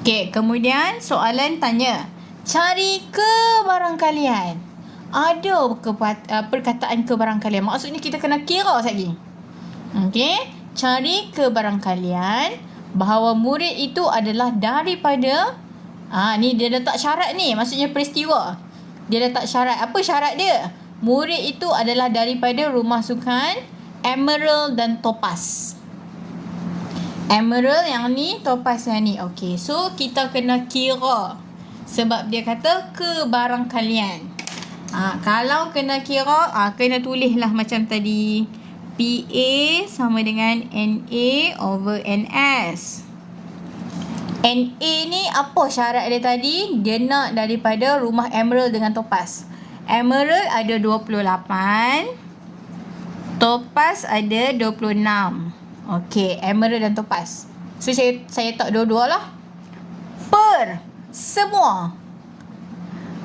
Okay, kemudian soalan tanya, cari kebarangkalian. Ada perkataan kebarangkalian. Maksudnya kita kena kira lagi. Okay, cari kebarangkalian bahawa murid itu adalah daripada ni dia letak syarat ni, maksudnya peristiwa. Dia letak syarat. Apa syarat dia? Murid itu adalah daripada rumah sukan Emerald dan Topaz. Emerald yang ni, Topaz yang ni. Okay, so kita kena kira sebab dia kata kebarangkalian. Kalau kena kira, kena tulislah macam tadi. PA sama dengan NA over NS. NA ni apa syarat dia tadi? Dia nak daripada rumah Emerald dengan Topaz. Emerald ada 28. Topaz ada 26. Okey, Emerald dan Topaz. So saya tak dua-dua lah. Per semua.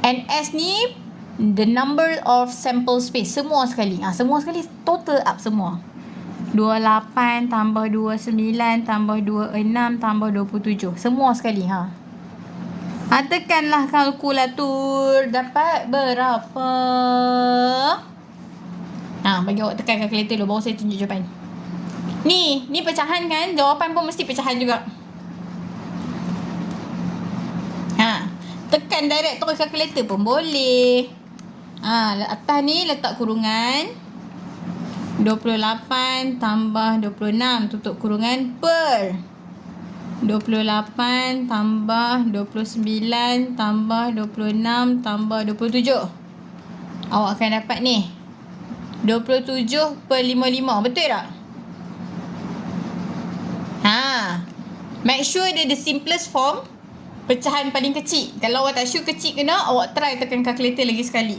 NS ni the number of sample space. Semua sekali. Semua sekali total up semua. 28 tambah 29 tambah 26 tambah 27. Semua sekali. Tekanlah kalkulator. Dapat berapa? Bagi awak tekan kalkulator dulu baru saya tunjuk jawapan. Ni pecahan kan? Jawapan pun mesti pecahan juga. Tekan direct terus kalkulator pun boleh. Atas ni letak kurungan 28 tambah 26 tutup kurungan per 28 tambah 29 tambah 26 tambah 27. Awak akan dapat ni 27/55. Betul tak? Make sure dia the simplest form, pecahan paling kecil. Kalau awak tak sure kecil kena, awak try tekan kalkulator lagi sekali.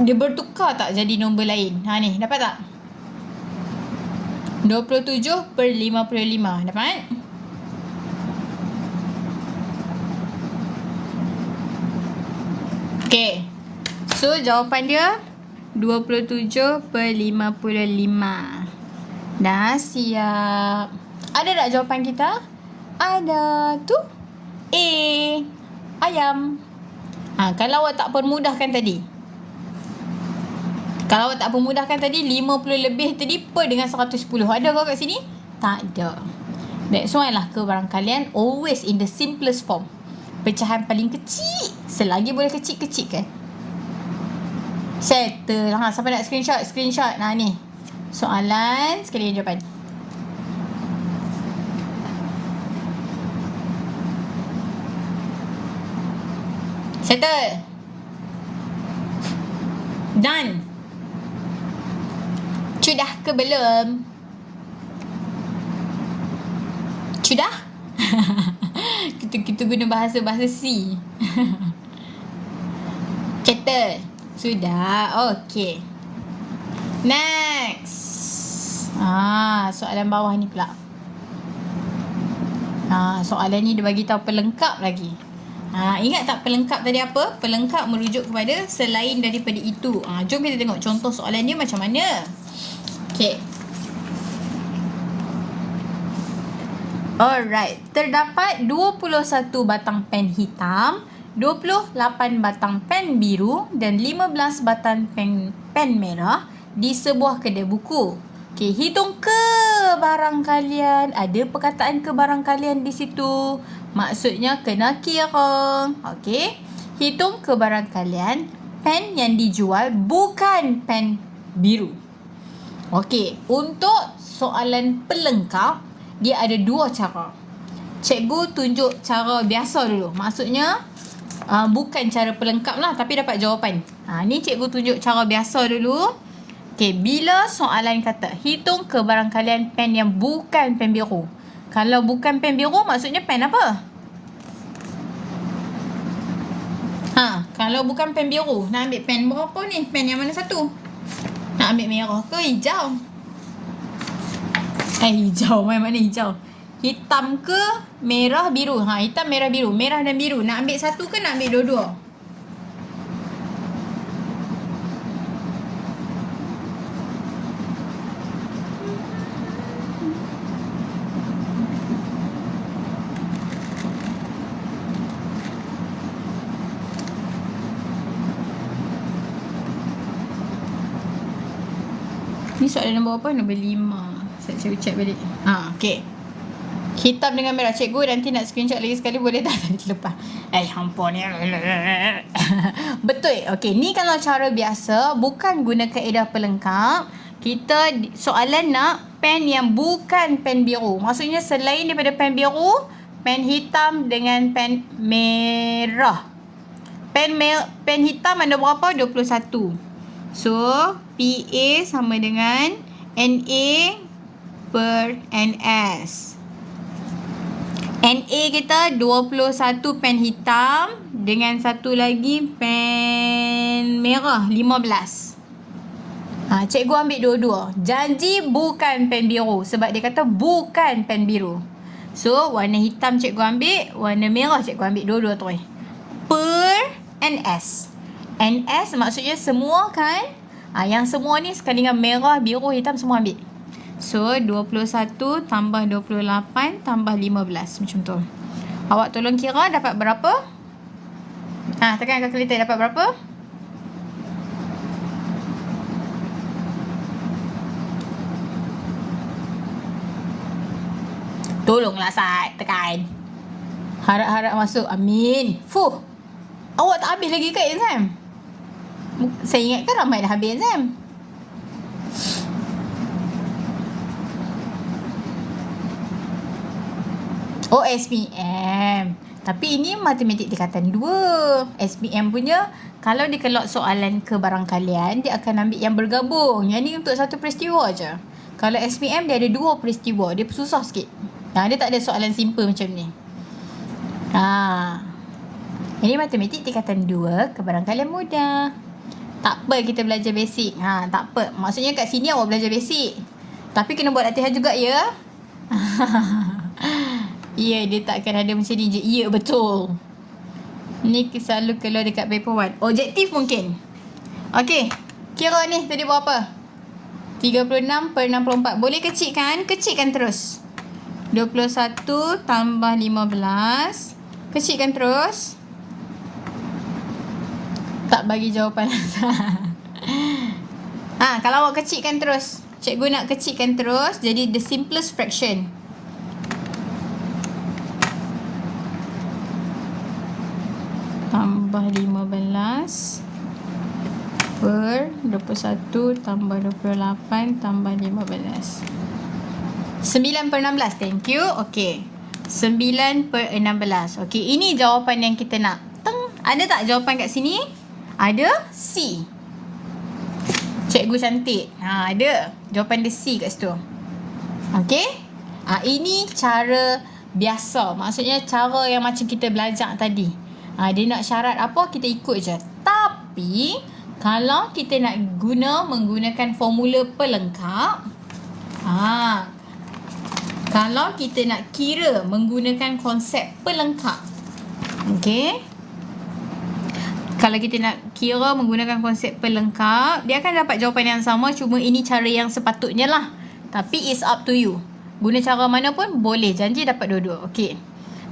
Dia bertukar tak jadi nombor lain? Ha ni, dapat tak? 27/55. Dapat? Okay. So, jawapan dia 27/55. Dah siap. Ada tak jawapan kita? Ada. Tu A. Ayam. Kalau awak tak permudahkan tadi. Kalau awak tak permudahkan tadi, 50 lebih tadi per dengan 110. Ada kau kat sini? Tak ada. That's why lah kebarangkalian always in the simplest form. Pecahan paling kecil. Selagi boleh kecil-kecilkan. Settle. Siapa nak screenshot? Screenshot. Nah ni. Soalan sekali jawapan. Settle. Done. Sudah ke belum? Sudah? kita guna bahasa C. Settle. Sudah. Okay. Next. Soalan bawah ni pula. Soalan ni dia bagi tahu pelengkap lagi. Ingat tak pelengkap tadi apa? Pelengkap merujuk kepada selain daripada itu. Jom kita tengok contoh soalan dia macam mana. Okay. Alright. Terdapat 21 batang pen hitam, 28 batang pen biru dan 15 batang pen merah di sebuah kedai buku. Okay, hitung kebarangkalian. Ada perkataan kebarangkalian di situ. Maksudnya kena kira. Okay. Hitung kebarangkalian pen yang dijual bukan pen biru. Okay. Untuk soalan pelengkap, dia ada dua cara. Cikgu tunjuk cara biasa dulu. Maksudnya bukan cara pelengkap lah, tapi dapat jawapan. Ni cikgu tunjuk cara biasa dulu. Okay, bila soalan kata hitung kebarangkalian pen yang bukan pen biru. Kalau bukan pen biru, maksudnya pen apa? Kalau bukan pen biru, nak ambil pen berapa ni? Pen yang mana satu? Nak ambil merah ke hijau? Hijau. Mana hijau? Hitam ke merah biru? Hitam, merah, biru. Merah dan biru. Nak ambil satu ke nak ambil dua-dua? Ni soalan nombor apa? Nombor 5. Saya check balik. Okay. Hitam dengan merah. Cikgu nanti nak screenshot lagi sekali, boleh tak? Tadi terlepas. Ampun. Betul. Okay. Ni kalau cara biasa, bukan guna kaedah pelengkap. Kita soalan nak pen yang bukan pen biru. Maksudnya selain daripada pen biru, pen hitam dengan pen merah. Pen hitam ada berapa? 21. So, PA sama dengan NA per NS. NA kita 21 pen hitam dengan satu lagi pen merah 15. Cikgu ambil dua-dua. Janji bukan pen biru sebab dia kata bukan pen biru. So, warna hitam cikgu ambil, warna merah cikgu ambil dua-dua tu. Per NS. NS maksudnya semua kan? Yang semua ni sekali dengan merah, biru, hitam semua ambil. So, 21 tambah 28 tambah 15. Macam tu. Awak tolong kira dapat berapa? Tekan kalkulator, dapat berapa? Tolonglah Sat, tekan. Harap-harap masuk. Amin. Awak tak habis lagi ke exam? Saya ingatkan ramai dah habis exam. SPM. Tapi ini matematik tingkatan 2. SPM punya, kalau dia kelak soalan kebarangkalian, dia akan ambil yang bergabung. Yang ni untuk satu peristiwa je. Kalau SPM, dia ada dua peristiwa. Dia susah sikit. Dia tak ada soalan simple macam ni. Ini matematik tingkatan 2, kebarangkalian mudah. Tak apa kita belajar basic. Tak apa. Maksudnya kat sini awak belajar basic. Tapi kena buat latihan juga ya. Ya, dia takkan ada macam ni je. Ya, betul. Ni selalu keluar dekat paper 1. Objektif mungkin. Okey. Kira ni tadi berapa? 36 per 64. Boleh kecilkan? Kecilkan terus. 21 tambah 15. Kecilkan terus. Tak bagi jawapan. Kalau awak kecilkan terus, cikgu nak kecilkan terus jadi the simplest fraction. Tambah 15 per 21 tambah 28 tambah 15. 9 per 16. Thank you. Okey. 9 per 16. Okey, ini jawapan yang kita nak. Ada tak jawapan kat sini? Ada C. Cikgu cantik. Ada. Jawapan dia C kat situ. Okey. Ini cara biasa. Maksudnya cara yang macam kita belajar tadi. Dia nak syarat apa, kita ikut je. Tapi kalau kita nak menggunakan formula pelengkap. Kalau kita nak kira menggunakan konsep pelengkap. Okey. Kalau kita nak kira menggunakan konsep pelengkap, dia akan dapat jawapan yang sama, cuma ini cara yang sepatutnya lah. Tapi it's up to you. Guna cara mana pun boleh, janji dapat dua-dua. Okey.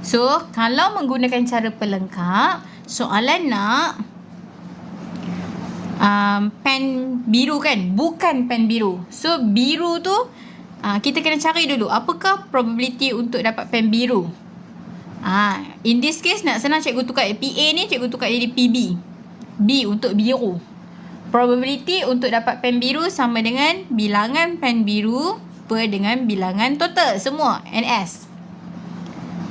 So, kalau menggunakan cara pelengkap, soalan nak pen biru kan? Bukan pen biru. So, biru tu kita kena cari dulu apakah probability untuk dapat pen biru. In this case nak senang, cikgu tukar PA ni, cikgu tukar jadi PB. B untuk biru. Probability untuk dapat pen biru sama dengan bilangan pen biru per dengan bilangan total semua NS.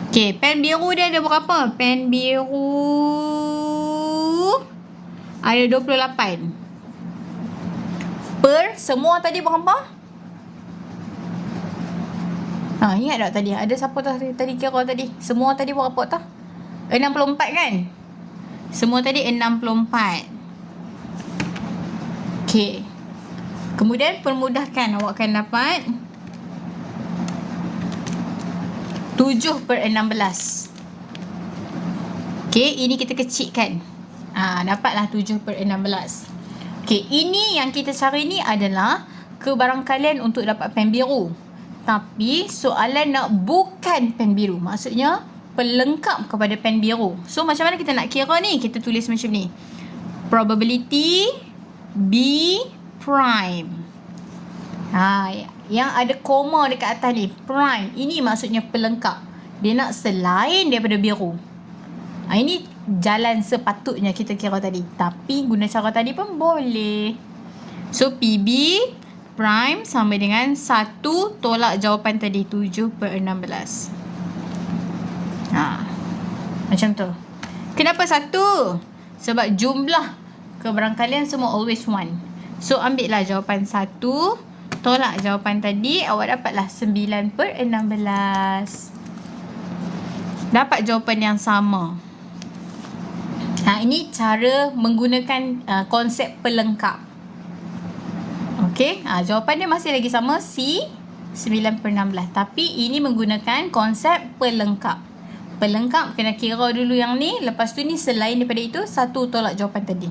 Okay, pen biru dia ada berapa? Pen biru ada 28. Per semua tadi berapa? Ingat tak tadi? Ada siapa tadi kira tadi? Semua tadi berapa tak? 64 kan? Semua tadi 64. Okey. Kemudian permudahkan, awak akan dapat 7 per 16. Okey, ini kita kecilkan. Dapatlah 7 per 16. Okey, ini yang kita cari ni adalah kebarangkalian untuk dapat pen biru. Tapi soalan nak bukan pen biru. Maksudnya pelengkap kepada pen biru. So macam mana kita nak kira ni? Kita tulis macam ni. Probability B prime. Yang ada koma dekat atas ni, prime. Ini maksudnya pelengkap. Dia nak selain daripada biru. Ini jalan sepatutnya kita kira tadi. Tapi guna cara tadi pun boleh. So PB prime sama dengan 1 tolak jawapan tadi, 7 per 16. Macam tu. Kenapa 1? Sebab jumlah kebarangkalian semua always 1. So ambil lah jawapan 1 tolak jawapan tadi, awak dapatlah 9 per 16. Dapat jawapan yang sama. Ini cara menggunakan konsep pelengkap. Okey, jawapan dia masih lagi sama, C 9 per 16. Tapi ini menggunakan konsep pelengkap. Pelengkap kena kira dulu yang ni. Lepas tu ni selain daripada itu, 1 tolak jawapan tadi.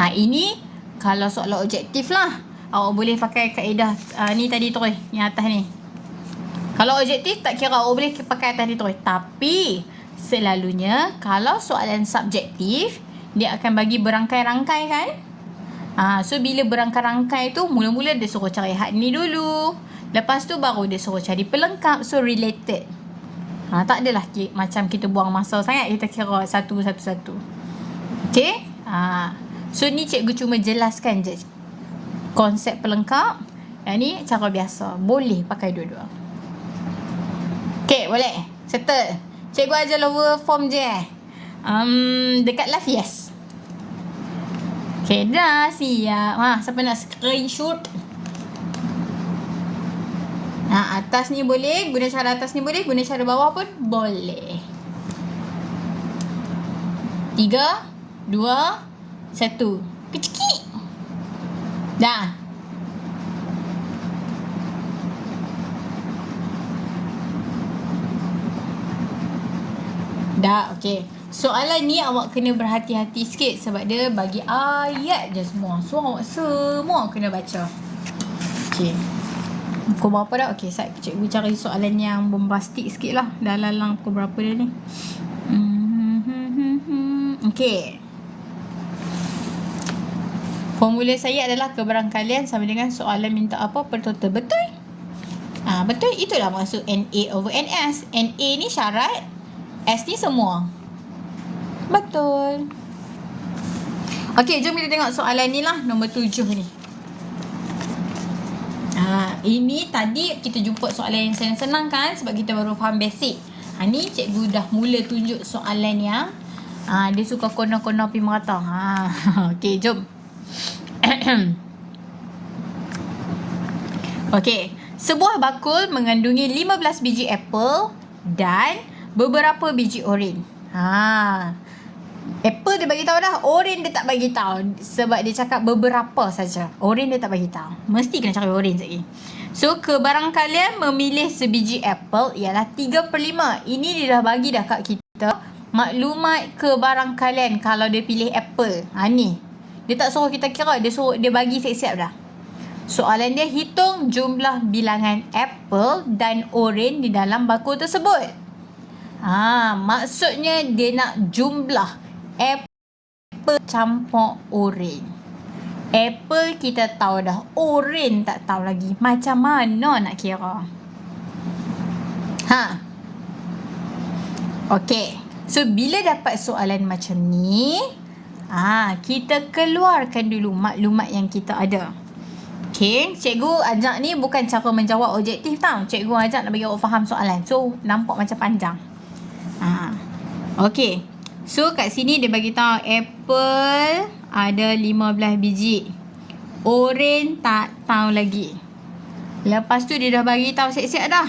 Ini kalau soalan objektif lah. Awak boleh pakai kaedah ni tadi tu, yang atas ni. Kalau objektif tak kira, awak boleh pakai atas ni tu. Tapi selalunya kalau soalan subjektif, dia akan bagi berangkai-rangkai kan? So bila berangkai-rangkai tu, mula-mula dia suruh cari had ni dulu. Lepas tu baru dia suruh cari pelengkap. So related. Tak adalah macam kita buang masa sangat, kita kira satu-satu. Okay. So ni cikgu cuma jelaskan je konsep pelengkap. Yang ni cara biasa. Boleh pakai dua-dua. Okay, boleh. Settle. Cikgu ajar lower form je. Dekat left, yes. Okay, dah siap. Siapa nak screenshot? Atas ni boleh. Guna cara atas ni boleh. Guna cara bawah pun boleh. 3, 2, 1. Kecil. Dah. Dah, okey. Soalan ni awak kena berhati-hati sikit sebab dia bagi ayat je semua. So, awak semua kena baca. Okey. Pukul berapa dah? Okey, cikgu cari soalan yang bombastik sikit lah. Dah lalang pukul berapa dah ni? Okey. Formula saya adalah kebarangkalian sama dengan soalan minta apa per total. Betul? Betul. Itulah maksud NA over NS. NA ni syarat, S ni semua. Betul. Okey, jom kita tengok soalan ni lah. Nombor 7 ni. Ini tadi kita jumpa soalan yang senang-senang kan, sebab kita baru faham basic. Ni cikgu dah mula tunjuk soalan yang dia suka kona-kona pergi merata. Okey, jom. Okey, sebuah bakul mengandungi 15 biji apple dan beberapa biji oren. Apple dia bagi tahu dah, oren dia tak bagi tahu sebab dia cakap beberapa saja. Oren dia tak bagi tahu. Mesti kena cakap oren sekali. So, kebarangkalian memilih sebiji apple ialah 3/5. Ini dia dah bagi dah kat kita maklumat kebarangkalian kalau dia pilih apple. Ni. Dia tak suruh kita kira, dia bagi siap-siap dah. Soalan dia, hitung jumlah bilangan apple dan oren di dalam bakul tersebut. Maksudnya dia nak jumlah apple campur oren. Apple kita tahu dah, oren tak tahu lagi. Macam mana nak kira? Okey. So, bila dapat soalan macam ni, kita keluarkan dulu maklumat yang kita ada. Okey, cikgu ajak ni bukan cara menjawab objektif tau. Cikgu ajak nak bagi awak faham soalan. So, nampak macam panjang. Okey. So, kat sini dia bagi tahu apple ada 15 biji. Oren tak tahu lagi. Lepas tu dia dah bagi tahu siap-siap dah.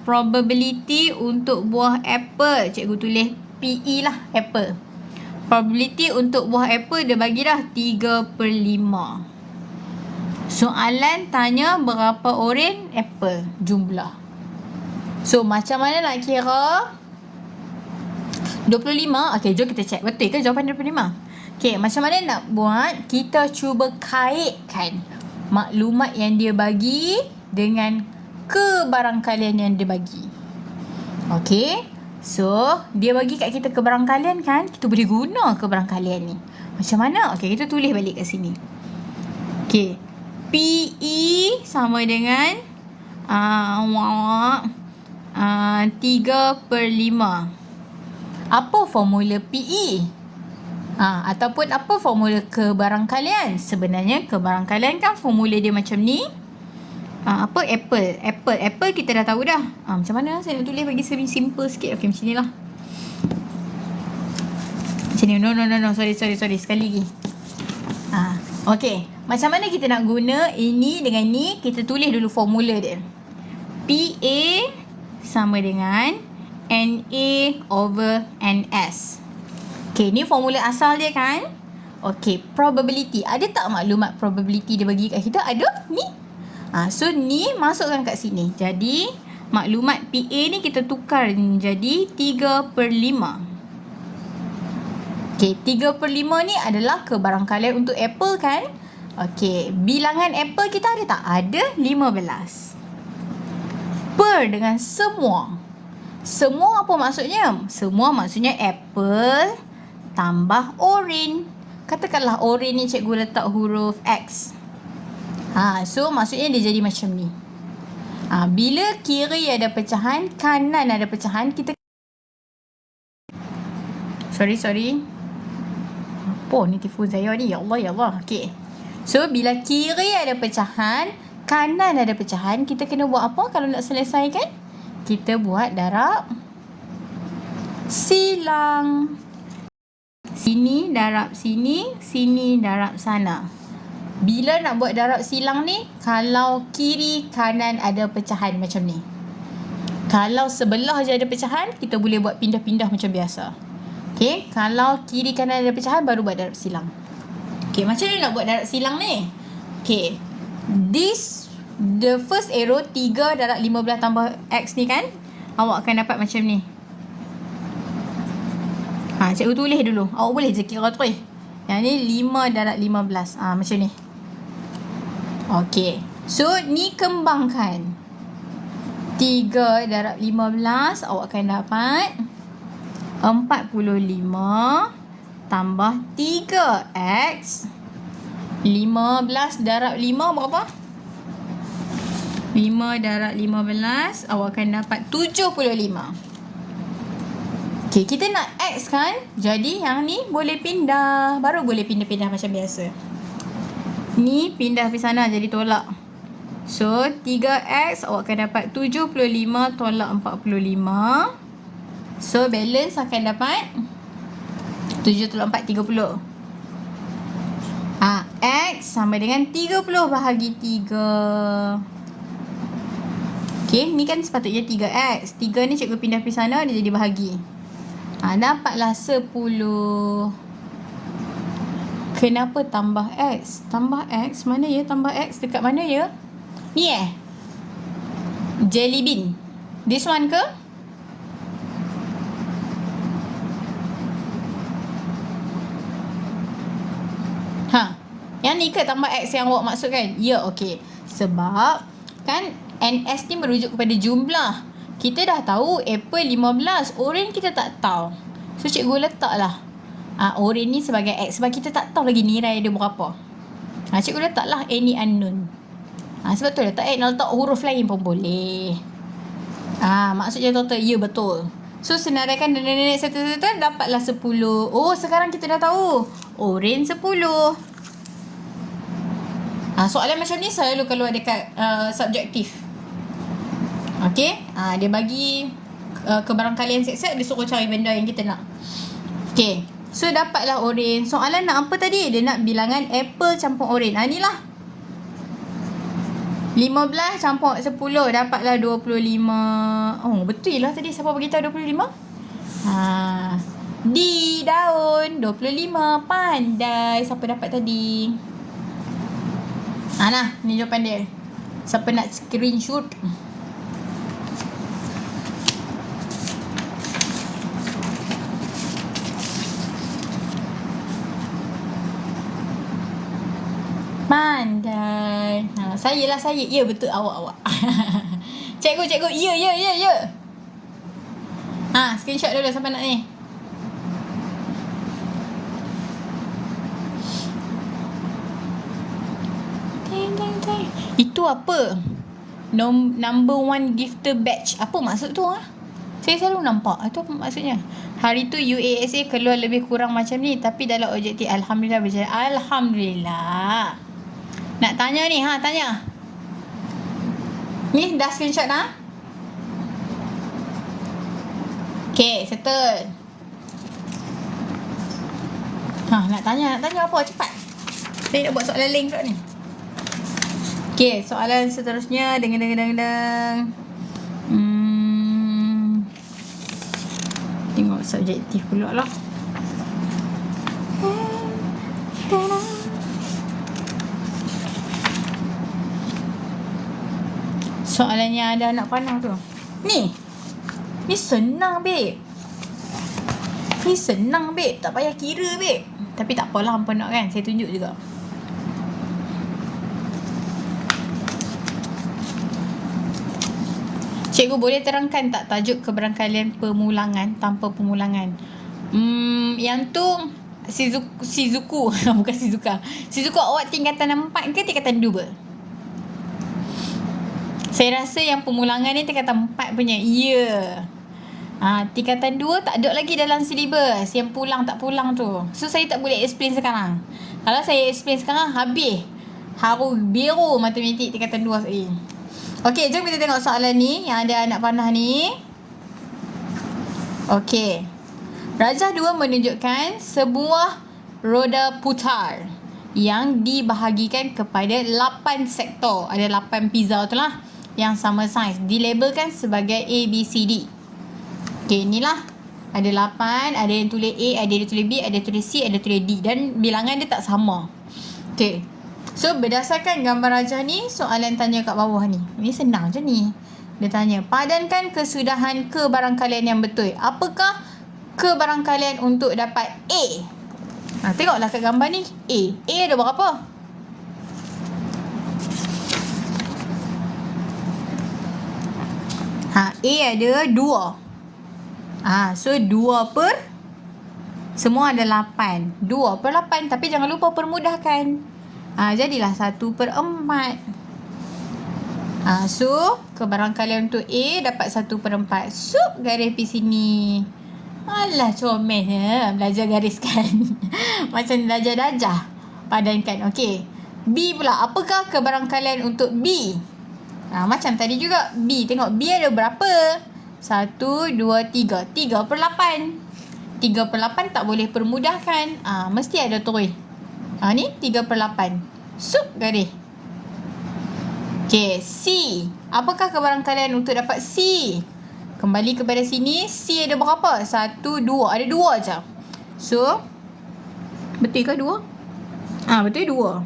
Probability untuk buah apple. Cikgu tulis PE lah, apple. Probability untuk buah apple dia bagi dah 3/5. Soalan tanya berapa oren apple jumlah. So, macam mana nak kira? 25. Okey, jom kita check. Betul ke jawapan 25? Okey, macam mana nak buat? Kita cuba kaitkan maklumat yang dia bagi dengan kebarangkalian yang dia bagi. Okey. So, dia bagi kat kita kebarangkalian kan? Kita boleh guna kebarangkalian ni. Macam mana? Okey, kita tulis balik kat sini. Okey. PE sama dengan 3/5. Apa formula PE? Ataupun apa formula kebarangkalian? Sebenarnya kebarangkalian kan formula dia macam ni. Apple kita dah tahu dah. Macam mana saya nak tulis bagi simple sikit. Okey, macam ni lah. Macam ni. No. Sorry. Sekali lagi. Okey. Macam mana kita nak guna ini dengan ni? Kita tulis dulu formula dia. PA sama dengan NA over NS. Okey, ni formula asal dia kan? Okey, probability. Ada tak maklumat probability dia bagi kat kita? Ada? Ni. So, ni masukkan kat sini. Jadi, maklumat PA ni kita tukar jadi 3/5. Okey, 3/5 ni adalah kebarangkalian untuk apple kan? Okey, bilangan apple kita ada tak? Ada 15. Per dengan semua. Semua apa maksudnya? Semua maksudnya apple tambah oren. Katakanlah oren ni cikgu letak huruf X. So maksudnya dia jadi macam ni. Bila kiri ada pecahan, kanan ada pecahan, kita Sorry. Apa ni telefon saya ni? Ya Allah. Okey. So bila kiri ada pecahan, kanan ada pecahan, kita kena buat apa kalau nak selesaikan? Kita buat darab silang. Sini darab sini, sini darab sana. Bila nak buat darab silang ni, kalau kiri kanan ada pecahan macam ni. Kalau sebelah je ada pecahan, kita boleh buat pindah-pindah macam biasa. Okey, kalau kiri kanan ada pecahan, baru buat darab silang. Okay, macam mana nak buat darab silang ni? Okay, the first arrow 3 darab 15 tambah X ni kan, awak akan dapat macam ni. Cikgu tulis dulu. Awak boleh je kira terus. Yang ni 5 darab 15. Macam ni. Okay. So, ni kembangkan. 3 darab 15. Awak akan dapat 45 tambah 3X. 15 darab 5 berapa? 5 darab 15. Awak akan dapat 75. Okay, kita nak X kan? Jadi yang ni boleh pindah. Baru boleh pindah-pindah macam biasa. Ni pindah pergi sana jadi tolak. So 3X awak akan dapat 75 tolak 45. So balance akan dapat 7 tolak 4, 30. X sama dengan 30 bahagi 3. Okay, ni kan sepatutnya 3X. 3 ni cikgu pindah pergi sana, dia jadi bahagi. Dapatlah 10. Kenapa tambah X? Tambah X, mana ya tambah X? Dekat mana ya? Ni Jelly bean. This one ke? Yang ni ke tambah X yang awak maksudkan? Ya, okey. Sebab kan NS ni merujuk kepada jumlah. Kita dah tahu apple 15, orange kita tak tahu. So cikgu letaklah orange ni sebagai X sebab kita tak tahu lagi nilai dia berapa. Cikgu letaklah any unknown. Sebab tu letak X, nak letak huruf lain pun boleh. Maksudnya total, ya betul. So senaraikan dan satu-satu dapatlah 10. Oh, sekarang kita dah tahu orange 10. Soalan macam ni selalu keluar dekat subjektif. Okay, dia bagi kebarangkalian set-set, dia suruh cari benda yang kita nak. Okay, so dapatlah orange. Soalan nak apa tadi? Dia nak bilangan apple campur orange. Ni lah 15 campur 10, dapatlah 25. Oh, betul lah tadi. Siapa beritahu 25? Di daun 25. Pandai. Siapa dapat tadi? Nah, ni jawapan dia. Siapa nak screenshot? Pandai. Saya lah saya. Ya, betul awak. Cikgu. Ya. Screenshot dulu siapa nak ni. Itu apa? Number 1 gifter batch. Apa maksud tu? Saya selalu nampak. Itu apa maksudnya? Hari tu UASA keluar lebih kurang macam ni, tapi dalam objektif Alhamdulillah berjaya. Alhamdulillah. Nak tanya ni, tanya. Ni dah screenshot dah? Okay, settle. Nak tanya apa? Cepat. Saya nak buat soalan lain pula ni. Okay, soalan seterusnya. Deng. Tengok subjektif pula lah. Soalannya ada anak panah tu. Ni senang, babe. Tak payah kira, babe. Tapi tak apalah, hampa nak kan. Saya tunjuk juga. Cikgu boleh terangkan tak tajuk keberangkalian pemulangan tanpa pemulangan? Yang tu Shizuku. Bukan Shizuka. Shizuku awak tingkatan 4 ke tingkatan 2? Saya rasa yang pemulangan ni tingkatan 4 punya. Ya. Tingkatan 2 tak ada lagi dalam silibus. Yang pulang tak pulang tu. So saya tak boleh explain sekarang. Kalau saya explain sekarang habis. Haru biru matematik tingkatan 2 sekali. Okey, jom kita tengok soalan ni yang ada anak panah ni. Okey. Rajah 2 menunjukkan sebuah roda putar yang dibahagikan kepada 8 sektor. Ada 8 pizza tu lah yang sama saiz. Dilabelkan sebagai A, B, C, D. Okey, inilah. Ada 8, ada yang tulis A, ada yang tulis B, ada yang tulis C, ada yang tulis D. Dan bilangan dia tak sama. Okay. So, berdasarkan gambar rajah ni, soalan tanya kat bawah ni. Ini senang je ni. Dia tanya, padankan kesudahan kebarangkalian yang betul. Apakah kebarangkalian untuk dapat A? Tengoklah kat gambar ni. A ada berapa? A ada 2. So 2 per semua ada 8. 2 per 8. Tapi jangan lupa permudahkan. Jadilah 1 per 4. So kebarangkalian untuk A dapat 1 per 4. Sup garis pergi sini. Alah comel belajar gariskan. Macam belajar darjah. Padankan. Okey. B pula. Apakah kebarangkalian untuk B? Macam tadi juga B. Tengok B ada berapa? 1, 2, 3. 3 per 8. 3 per 8 tak boleh permudahkan. Mesti ada terus. Ni 3 per 8. Sup garis. Okay, C. Apakah kebarangkalian untuk dapat C? Kembali kepada sini. C ada berapa? 1, 2. Ada 2 je. So, betul ke 2? Betul 2.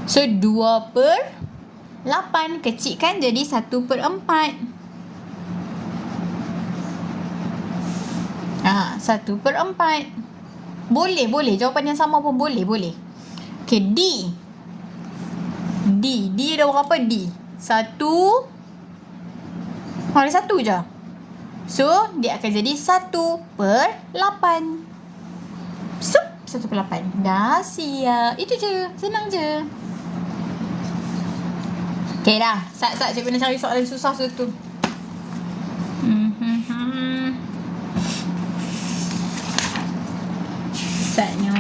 So, 2 per 8. Kecilkan jadi 1 per 4. 1 per 4. Boleh. Jawapan yang sama pun boleh. Okay, D. D ada berapa D? 1. Ada 1 je. So, dia akan jadi 1 per 8. Sup, 1 per 8. Dah siap. Itu je. Senang je. Okay dah. Sat cikgu nak cari soalan susah satu. Satnya.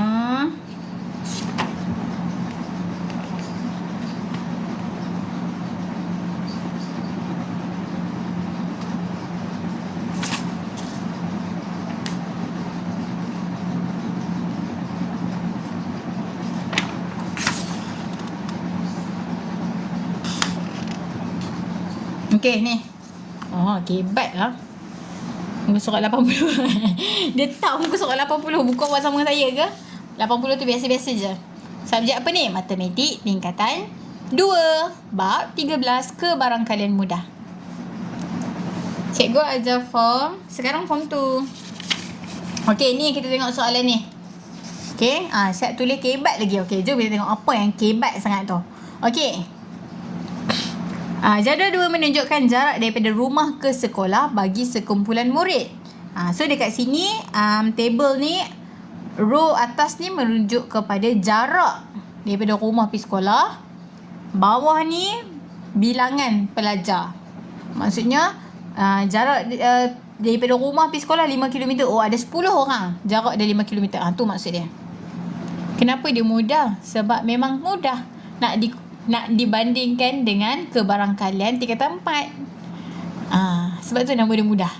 Okay ni. Kebat lah. Muka surat 80. Dia tahu muka surat 80. Buku awak sama dengan saya ke? 80 tu biasa-biasa je. Subjek apa ni? Matematik tingkatan 2. Bab 13. Kebarangkalian mudah. Cikgu ajar form. Sekarang form 2. Okay, ni kita tengok soalan ni. Okay. Siap tulis kebat lagi. Okay, jom kita tengok apa yang kebat sangat tu. Okay. Jadual 2 menunjukkan jarak daripada rumah ke sekolah bagi sekumpulan murid. So dekat sini table ni, row atas ni merujuk kepada jarak daripada rumah pergi sekolah. Bawah ni bilangan pelajar. Maksudnya jarak daripada rumah pergi sekolah 5 km. Ada 10 orang. Jarak dia 5 km. Tu maksud dia. Kenapa dia mudah? Sebab memang mudah nak dibandingkan dengan kebarangkalian tingkatan 4. Sebab tu nama dia mudah.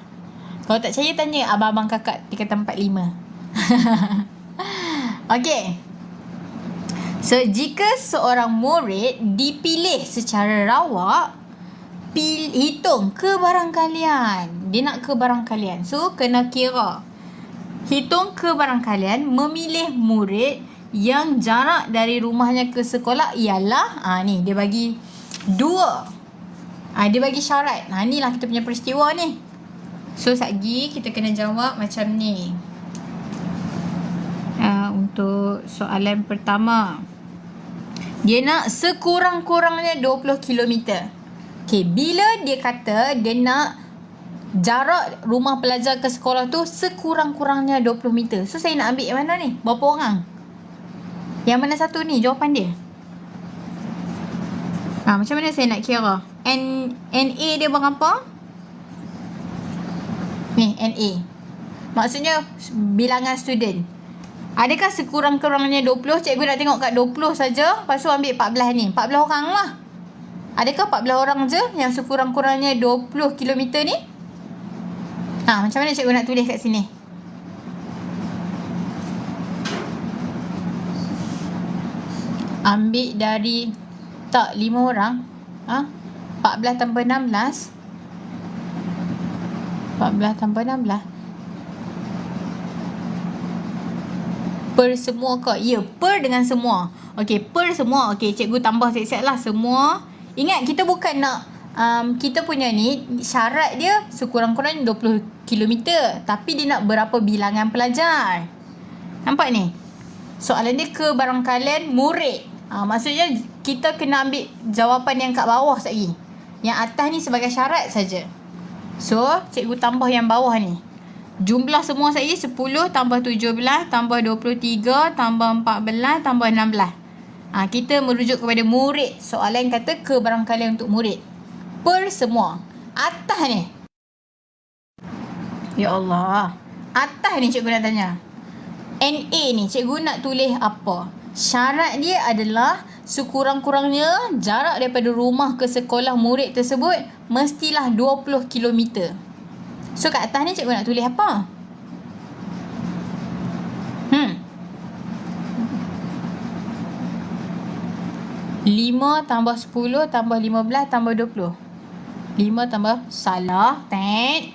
Kalau tak percaya tanya abang-abang kakak tingkatan 4, 5. Okay. So jika seorang murid dipilih secara rawak, hitung kebarangkalian. Dia nak kebarangkalian. So kena kira. Hitung kebarangkalian memilih murid yang jarak dari rumahnya ke sekolah ialah ni dia bagi 2. Dia bagi syarat. Ni lah kita punya peristiwa ni. So satgi kita kena jawab macam ni. Untuk soalan pertama, dia nak sekurang-kurangnya 20 km. Okay, bila dia kata dia nak jarak rumah pelajar ke sekolah tu sekurang-kurangnya 20 meter. So saya nak ambil yang mana ni? Berapa orang? Yang mana satu ni jawapan dia? Macam mana saya nak kira? NA dia berapa? Ni NA. Maksudnya bilangan student. Adakah sekurang-kurangnya 20? Cikgu nak tengok kat 20 saja. Lepas tu ambil 14 ni. 14 orang lah. Adakah 14 orang je yang sekurang-kurangnya 20 km ni? Macam mana cikgu nak tulis kat sini? Ambil dari 5 orang. 14 tambah 16. 14 tambah 16. Per semua ke? Ya, per dengan semua. Okey, per semua. Okey, cikgu tambah siap-siap lah semua. Ingat, kita bukan nak kita punya ni, syarat dia sekurang-kurangnya 20 kilometer. Tapi dia nak berapa bilangan pelajar. Nampak ni? Soalan dia kebarangkalian murid. Maksudnya kita kena ambil jawapan yang kat bawah sekali. Yang atas ni sebagai syarat saja. So, cikgu tambah yang bawah ni. Jumlah semua sekali 10 tambah 17 tambah 23 tambah 14 tambah 16. Kita merujuk kepada murid. Soalan kata kebarangkalian untuk murid. Per semua. Atas ni. Ya Allah. Atas ni cikgu nak tanya. NA ni cikgu nak tulis apa? Syarat dia adalah sekurang-kurangnya jarak daripada rumah ke sekolah murid tersebut mestilah 20 km. So kat atas ni cikgu nak tulis apa? 5 tambah 10 tambah 15 tambah 20. 5 tambah salah.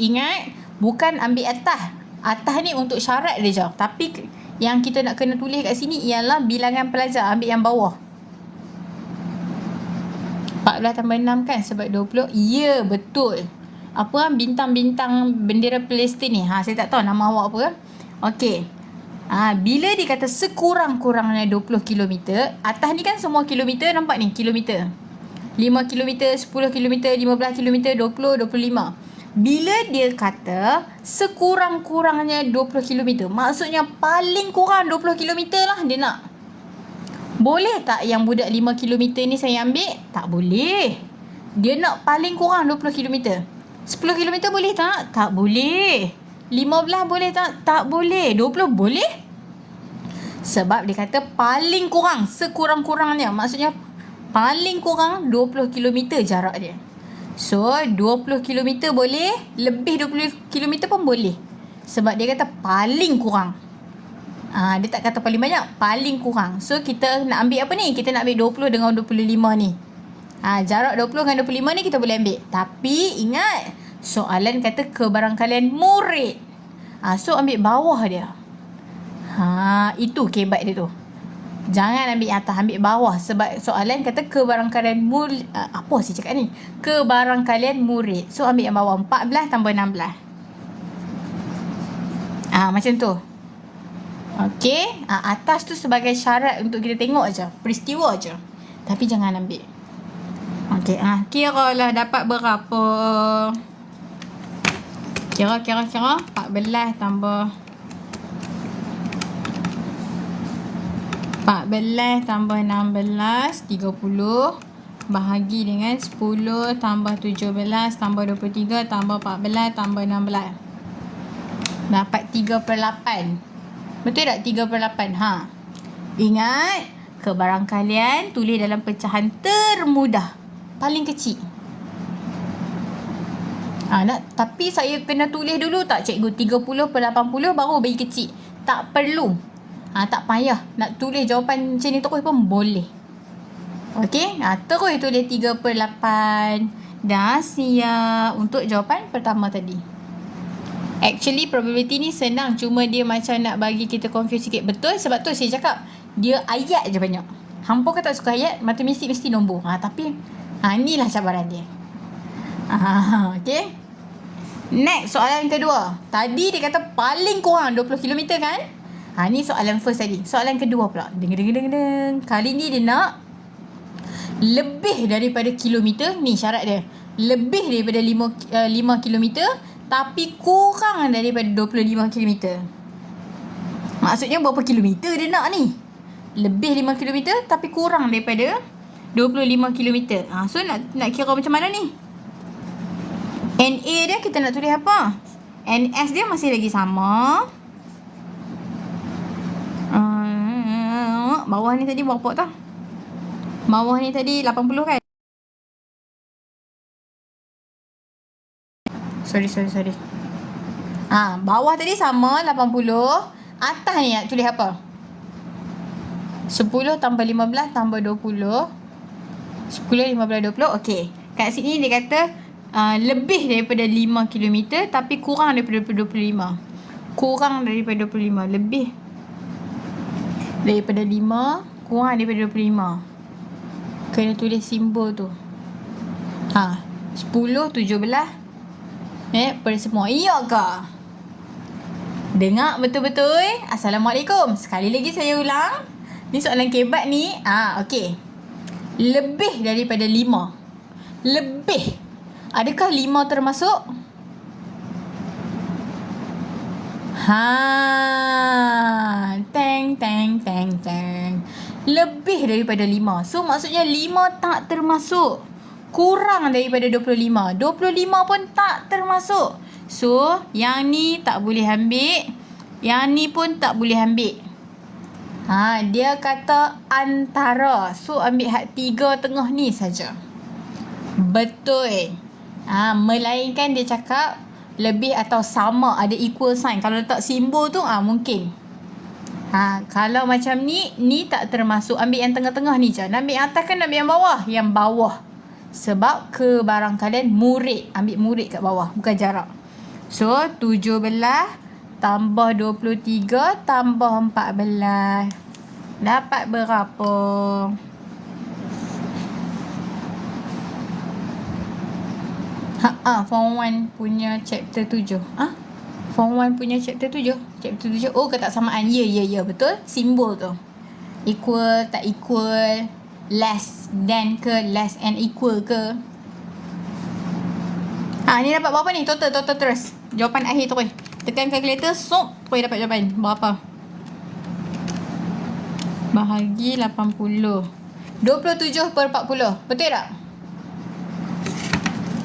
Ingat, bukan ambil atas. Atas ni untuk syarat dia je. Tapi yang kita nak kena tulis kat sini ialah bilangan pelajar. Ambil yang bawah. 14 tambah 6 kan sebab 20. Ya, betul. Apa bintang-bintang bendera Palestin ni? Saya tak tahu nama awak apa. Okey. Bila dikata sekurang-kurangnya 20 km, atas ni kan semua kilometer, nampak ni kilometer. 5 km, 10 km, 15 km, 20, 25. Bila dia kata sekurang-kurangnya 20 km, maksudnya paling kurang 20 km lah dia nak. Boleh tak yang budak 5 km ni saya ambil? Tak boleh. Dia nak paling kurang 20 km. 10 km boleh tak? Tak boleh. 15 boleh tak? Tak boleh. 20 boleh? Sebab dia kata paling kurang, sekurang-kurangnya. Maksudnya paling kurang 20 km jarak dia. So 20 km boleh, lebih 20 km pun boleh. Sebab dia kata paling kurang. Dia tak kata paling banyak, paling kurang. So kita nak ambil apa ni? Kita nak ambil 20 dengan 25 ni. Jarak 20 dengan 25 ni kita boleh ambil. Tapi ingat, soalan kata kebarangkalian murid. So ambil bawah dia. Itu kebat dia tu. Jangan ambil atas, ambil bawah. Sebab soalan kata kebarangkalian murid. Apa sih cakap ni? Kebarangkalian murid. So ambil yang bawah. 14 tambah 16. Macam tu. Okey. Atas tu sebagai syarat untuk kita tengok je. Peristiwa je. Tapi jangan ambil. Okey. Kira lah dapat berapa. Kira 14 tambah 16 30 bahagi dengan 10 tambah 17 tambah 23 tambah 14 tambah 16. Dapat 3/8. Betul tak 3/8? Ingat, kebarangkalian tulis dalam pecahan termudah. Paling kecil. Tapi saya kena tulis dulu tak cikgu 30/80 baru bagi kecil. Tak perlu. Tak payah nak tulis jawapan macam ni terus pun boleh. Okey, terus tulis 3/8. Dah siap untuk jawapan pertama tadi. Actually probability ni senang, cuma dia macam nak bagi kita confuse sikit. Betul, sebab tu saya cakap dia ayat je banyak. Hampa kata tak suka ayat, matematik mesti nombor. Tapi inilah cabaran dia. Okey. Next, soalan kedua. Tadi dia kata paling kurang 20 km kan? Ni soalan first tadi. Soalan kedua pula. Deng. Kali ni dia nak lebih daripada kilometer. Ni syarat dia. Lebih daripada 5 km tapi kurang daripada 25 km. Maksudnya berapa kilometer dia nak ni? Lebih 5 km tapi kurang daripada 25 km. So nak kira macam mana ni? NA dia kita nak tulis apa? NS dia masih lagi sama. Bawah ni tadi berapa tau? Bawah ni tadi 80 kan? Sorry. Bawah tadi sama 80. Atas ni nak tulis apa? 10 tambah 15 tambah 20. 10, 15, 20. Okey. Kat sini dia kata lebih daripada 5 km tapi kurang daripada 25. Kurang daripada 25. Lebih Daripada 5 kurang daripada 25. Kena tulis simbol tu. 10, 17 per semua. Iya ke? Dengar betul-betul. Assalamualaikum. Sekali lagi saya ulang. Ni soalan kebat ni. Okey. Lebih daripada 5. Lebih. Adakah 5 termasuk? Teng, teng, teng, teng. Lebih daripada 5. So, maksudnya 5 tak termasuk. Kurang daripada 25. 25 pun tak termasuk. So, yang ni tak boleh ambil. Yang ni pun tak boleh ambil. Dia kata antara. So, ambil hak 3 tengah ni saja. Betul. Melainkan dia cakap lebih atau sama, ada equal sign. Kalau letak simbol tu, mungkin. Kalau macam ni tak termasuk. Ambil yang tengah-tengah ni je. Nak ambil yang atas kan, nak ambil yang bawah? Yang bawah. Sebab kebarangkalian murid. Ambil murid kat bawah, bukan jarak. So, 17 tambah 23 tambah 14. Dapat berapa? Form 1 punya chapter 7. Form 1 punya chapter 7. Chapter 7. Oh, ketak samaan. Ya, betul. Simbol tu. Equal, tak equal. Less than ke, less and equal ke. Ni dapat berapa ni? Total terus. Jawapan akhir terus. Tekan calculator, terus dapat jawapan. Berapa? Bahagi 80. 27 per 40. Betul tak?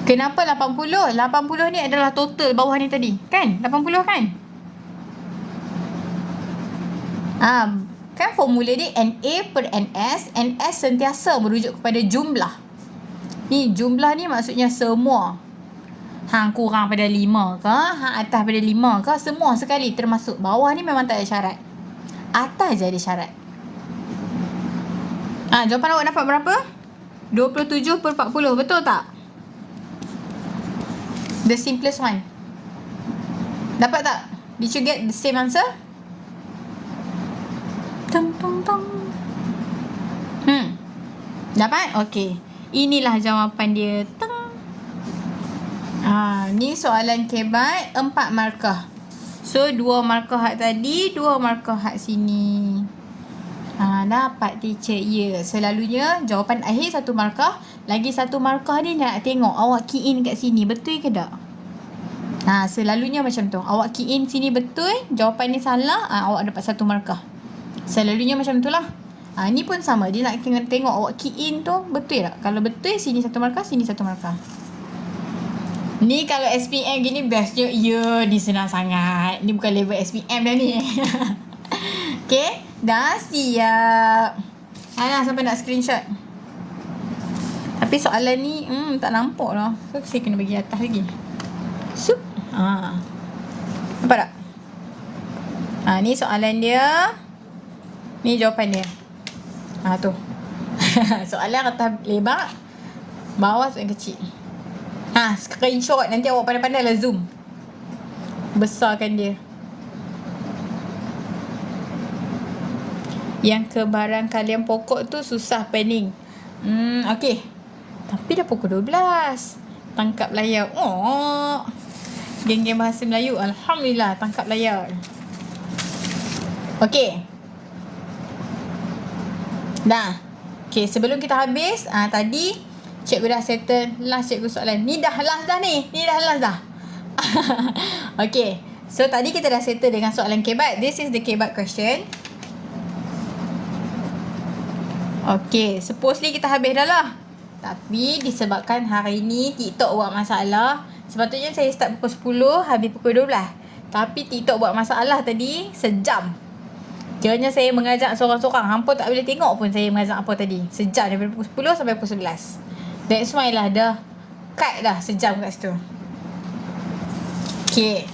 Kenapa 80? 80 ni adalah total bawah ni tadi. Kan? 80 kan? Kan formula dia NA per NS. NS sentiasa merujuk kepada jumlah. Ni jumlah ni maksudnya semua. Kurang pada 5 ke? Atas pada 5 ke? Semua sekali termasuk. Bawah ni memang tak ada syarat. Atas je ada syarat. Jawapan awak dapat berapa? 27 per 40. Betul tak? The simplest one. Dapat tak? Did you get the same answer? Dapat? Okay. Inilah jawapan dia. Ni soalan kebat 4 markah. So 2 markah hak tadi, 2 markah hak sini. Dapat teacher. Selalunya jawapan akhir 1 markah. Lagi 1 markah ni nak tengok awak key in kat sini. Betul ke tak? Selalunya macam tu. Awak key in sini betul, jawapan ni salah, awak dapat 1 markah. Selalunya macam tu lah. Ni pun sama. Dia nak tengok awak key in tu betul tak? Kalau betul, sini 1 markah, sini 1 markah. Ni kalau SPM gini bestnya. Ni senang sangat. Ni bukan level SPM dah ni. Okay, dah siap. Sampai nak screenshot. Tapi soalan ni tak nampak lah. So saya kena bagi atas lagi. Nampak tak? Ni soalan dia. Ni jawapan dia. Tu. Soalan atas lebar, bawah soalan kecil. Screenshot. Nanti awak pandai-pandai lah zoom. Besarkan dia. Yang kebarangkalian pokok tu susah pening. Okay. Tapi dah pukul 12. Tangkap layar. Geng-geng bahasa Melayu. Alhamdulillah tangkap layar. Okay. Dah. Okay, sebelum kita habis, tadi cikgu dah settle last cikgu soalan. Ni dah last dah ni. Okay. So tadi kita dah settle dengan soalan kebat. This is the kebat question. Okay, supposedly kita habis dah lah. Tapi disebabkan hari ni TikTok buat masalah. Sepatutnya saya start pukul 10, habis pukul 12. Tapi TikTok buat masalah tadi sejam. Kiranya saya mengajak seorang-seorang. Hampa tak boleh tengok pun saya mengajak apa tadi. Sejam daripada pukul 10 sampai pukul 11. That's why lah dah cut dah sejam kat situ. Okay.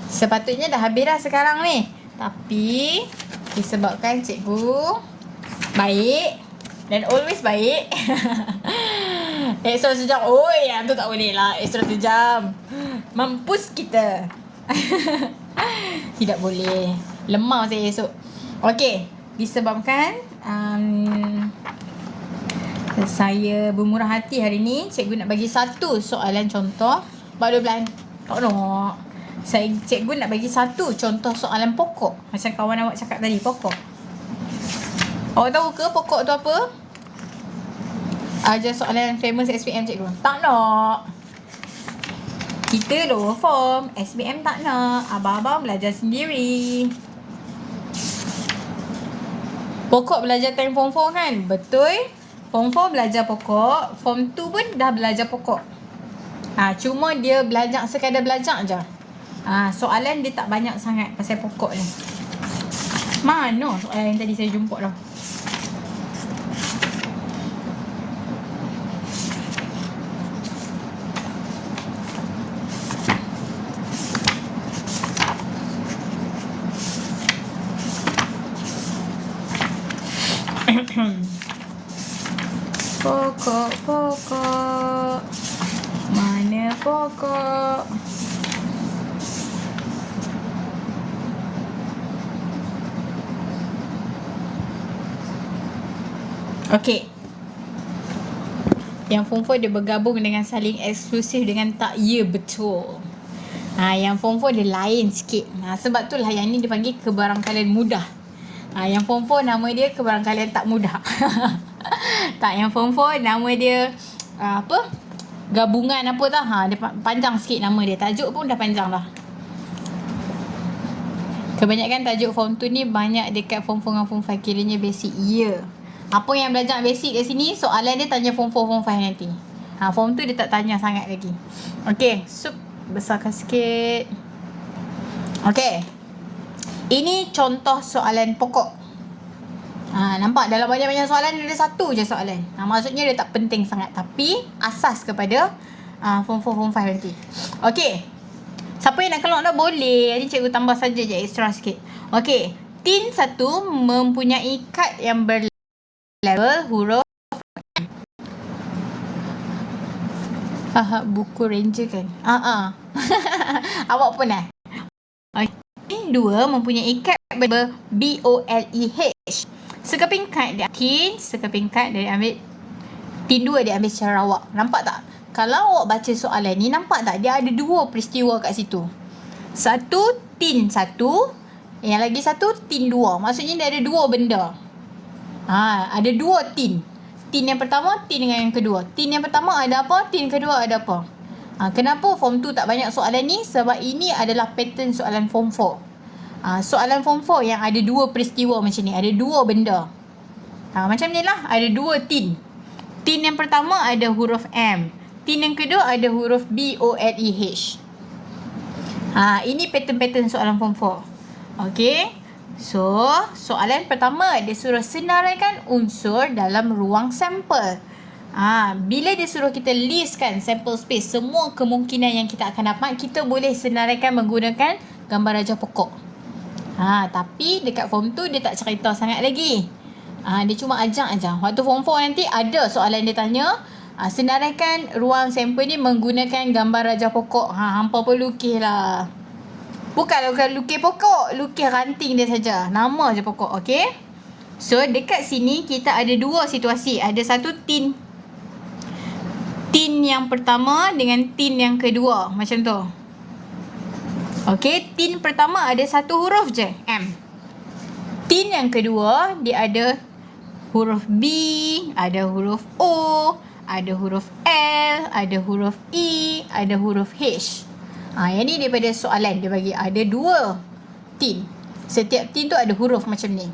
Sepatutnya dah habis dah sekarang ni. Tapi disebabkan cikgu baik dan always baik. Extra sejam. Yang tu tak boleh lah. Extra sejam. Mampus kita. Tidak boleh. Lemah saya esok. Okay. disebabkan saya bermurah hati hari ni. Cikgu nak bagi satu soalan contoh. Bak 12. Tak nak. Cikgu nak bagi satu contoh soalan pokok. Macam kawan awak cakap tadi, pokok. Awak tahu ke pokok tu apa? Ajar soalan famous SPM cikgu. Tak nak. Kita lower form, SPM tak nak. Abang-abang belajar sendiri. Pokok belajar time form 4 kan? Betul. Form 4 belajar pokok. Form 2 pun dah belajar pokok. Cuma dia belajar, sekadar belajar je. Soalan dia tak banyak sangat pasal pokok ni. Mana soalan yang tadi saya jumpa dah? Pokok. Mana pokok? Okey. Yang form 4 dia bergabung dengan saling eksklusif dengan tak ya betul. Yang form 4 dia lain sikit. Sebab tu lah yang ni dipanggil kebarangkalian mudah. Yang form 4 nama dia kebarangkalian tak mudah. Tak, yang form 4 nama dia apa? Gabungan apa tau. Dia panjang sikit nama dia. Tajuk pun dah panjang dah. Kebanyakan tajuk form 2 ni banyak dekat form 4 dengan form 5. Kiranya basic. Ya. Apa yang belajar basic kat sini, soalan dia tanya form 4, form 5 nanti. Form 2 dia tak tanya sangat lagi. Okey, besarkan sikit. Okey. Ini contoh soalan pokok. Nampak dalam banyak-banyak soalan dia ada satu je soalan. Maksudnya dia tak penting sangat, tapi asas kepada form 4, form 5 nanti. Okey. Siapa yang nak keluar dah boleh. Jadi cikgu tambah saja je extra sikit. Okey. Tin 1 mempunyai kad yang berlabel huruf buku ranger kan? Awak pun dah. Okay. Tin 2 mempunyai kad berlabel BOLEH. Sekeping kad dia tin, sekeping kad dia ambil. Tin 2 dia ambil secara awak. Nampak tak? Kalau awak baca soalan ni, nampak tak? Dia ada dua peristiwa kat situ. Satu, tin 1. Yang lagi satu, tin 2. Maksudnya dia ada dua benda. Ada dua tin. Tin yang pertama, tin dengan yang kedua. Tin yang pertama ada apa? Tin kedua ada apa? Kenapa form 2 tak banyak soalan ni? Sebab ini adalah pattern soalan form 4. Soalan form 4 yang ada dua peristiwa macam ni. Ada dua benda. Macam ni lah. Ada dua tin. Tin yang pertama ada huruf M. Tin yang kedua ada huruf BOLEH. Ini pattern-pattern soalan form 4. Okey. So, soalan pertama dia suruh senaraikan unsur dalam ruang sampel. Bila dia suruh kita listkan sample space, semua kemungkinan yang kita akan dapat, kita boleh senaraikan menggunakan gambar rajah pokok. Tapi dekat form 2 dia tak cerita sangat lagi. Dia cuma ajak aja. Waktu form 4 nanti ada soalan dia tanya, senaraikan ruang sampel ni menggunakan gambar rajah pokok. Hampa pun lukis lah. Bukan lukis pokok, lukis ranting dia saja. Nama je pokok, okey? So dekat sini kita ada dua situasi. Ada satu tin. Tin yang pertama dengan tin yang kedua. Macam tu. Okey, tin pertama ada satu huruf je, M. Tin yang kedua, dia ada huruf B, ada huruf O, ada huruf L, ada huruf E, ada huruf H. Yang ni daripada soalan dia bagi. Ada dua tin. Setiap tin tu ada huruf macam ni.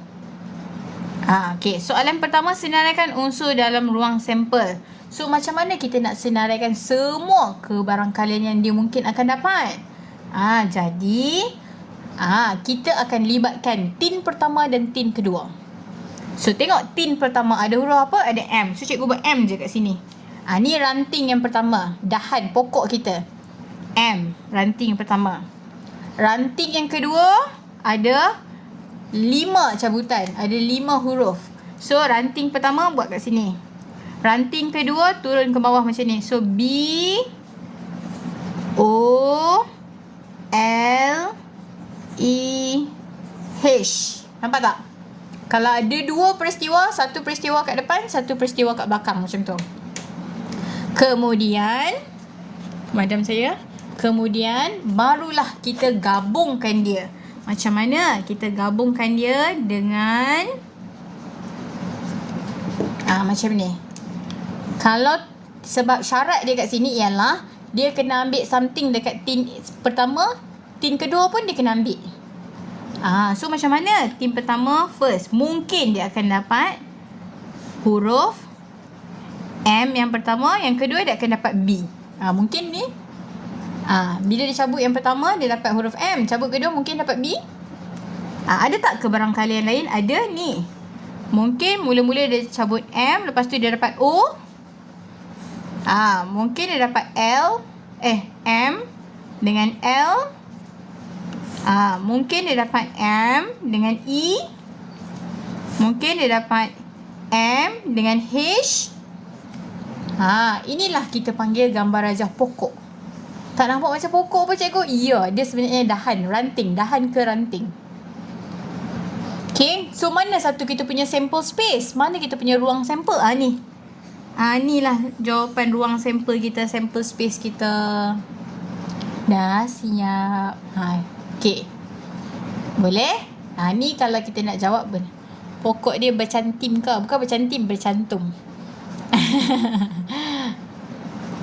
Okey, soalan pertama, senaraikan unsur dalam ruang sampel. So, macam mana kita nak senaraikan semua kebarangkalian yang dia mungkin akan dapat? Jadi kita akan libatkan tin pertama dan tin kedua. So tengok tin pertama ada huruf apa? Ada M. So cikgu buat M je kat sini. Ni ranting yang pertama, dahan pokok kita. M, ranting yang pertama. Ranting yang kedua ada 5 cabutan, ada 5 huruf. So ranting pertama buat kat sini. Ranting kedua turun ke bawah macam ni. So B O L E H. Nampak tak? Kalau ada 2 peristiwa, 1 peristiwa kat depan, 1 peristiwa kat belakang macam tu. Kemudian madam saya, kemudian barulah kita gabungkan dia. Macam mana kita gabungkan dia dengan macam ni. Kalau sebab syarat dia kat sini ialah dia kena ambil something dekat tin pertama, tin kedua pun dia kena ambil. So macam mana tin pertama first? Mungkin dia akan dapat huruf M yang pertama, yang kedua dia akan dapat B. Mungkin ni. Bila dia cabut yang pertama dia dapat huruf M, cabut kedua mungkin dapat B. Ada tak kebarangkalian lain? Ada ni. Mungkin mula-mula dia cabut M, lepas tu dia dapat O. Mungkin dia dapat M dengan L. Mungkin dia dapat M dengan E. Mungkin dia dapat M dengan H. Inilah kita panggil gambar rajah pokok. Tak nampak macam pokok apa cikgu? Ya, dia sebenarnya dahan, ranting, dahan ke ranting. Okay, so mana satu kita punya sample space? Mana kita punya ruang sampel? Ni. Inilah jawapan ruang sampel kita, sample space kita. Dah siap. Okay. Boleh? Ni kalau kita nak jawab pokok dia bercantim ke? Bukan bercantim, bercantum.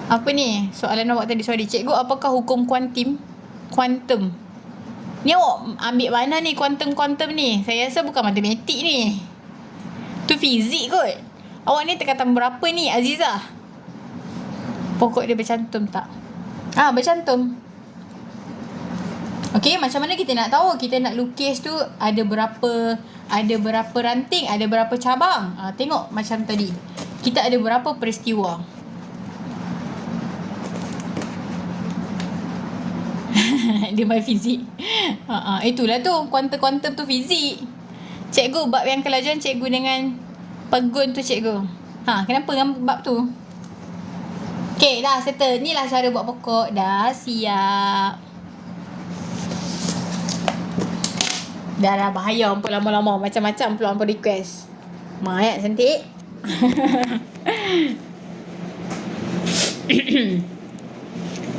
Apa ni? Soalan awak tadi, sorry. Cikgu, apakah hukum kuantum? Ni awak ambil mana ni kuantum ni? Saya rasa bukan matematik ni. Tu fizik kot. Awak ni tekatan berapa ni, Azizah? Pokok dia bercantum tak? Bercantum. Okey, macam mana kita nak tahu? Kita nak lukis tu ada berapa ranting, ada berapa cabang. Tengok macam tadi. Kita ada berapa peristiwa? Dia main fizik. Itulah tu, kuantum tu fizik. Cikgu, bab yang kelajuan cikgu dengan pegun tu cikgu. Kenapa dengan bab tu? Okay, dah settle. Inilah cara buat pokok. Dah siap. Dah bahaya ampun lama-lama. Macam-macam pula ampun request. Mayat cantik.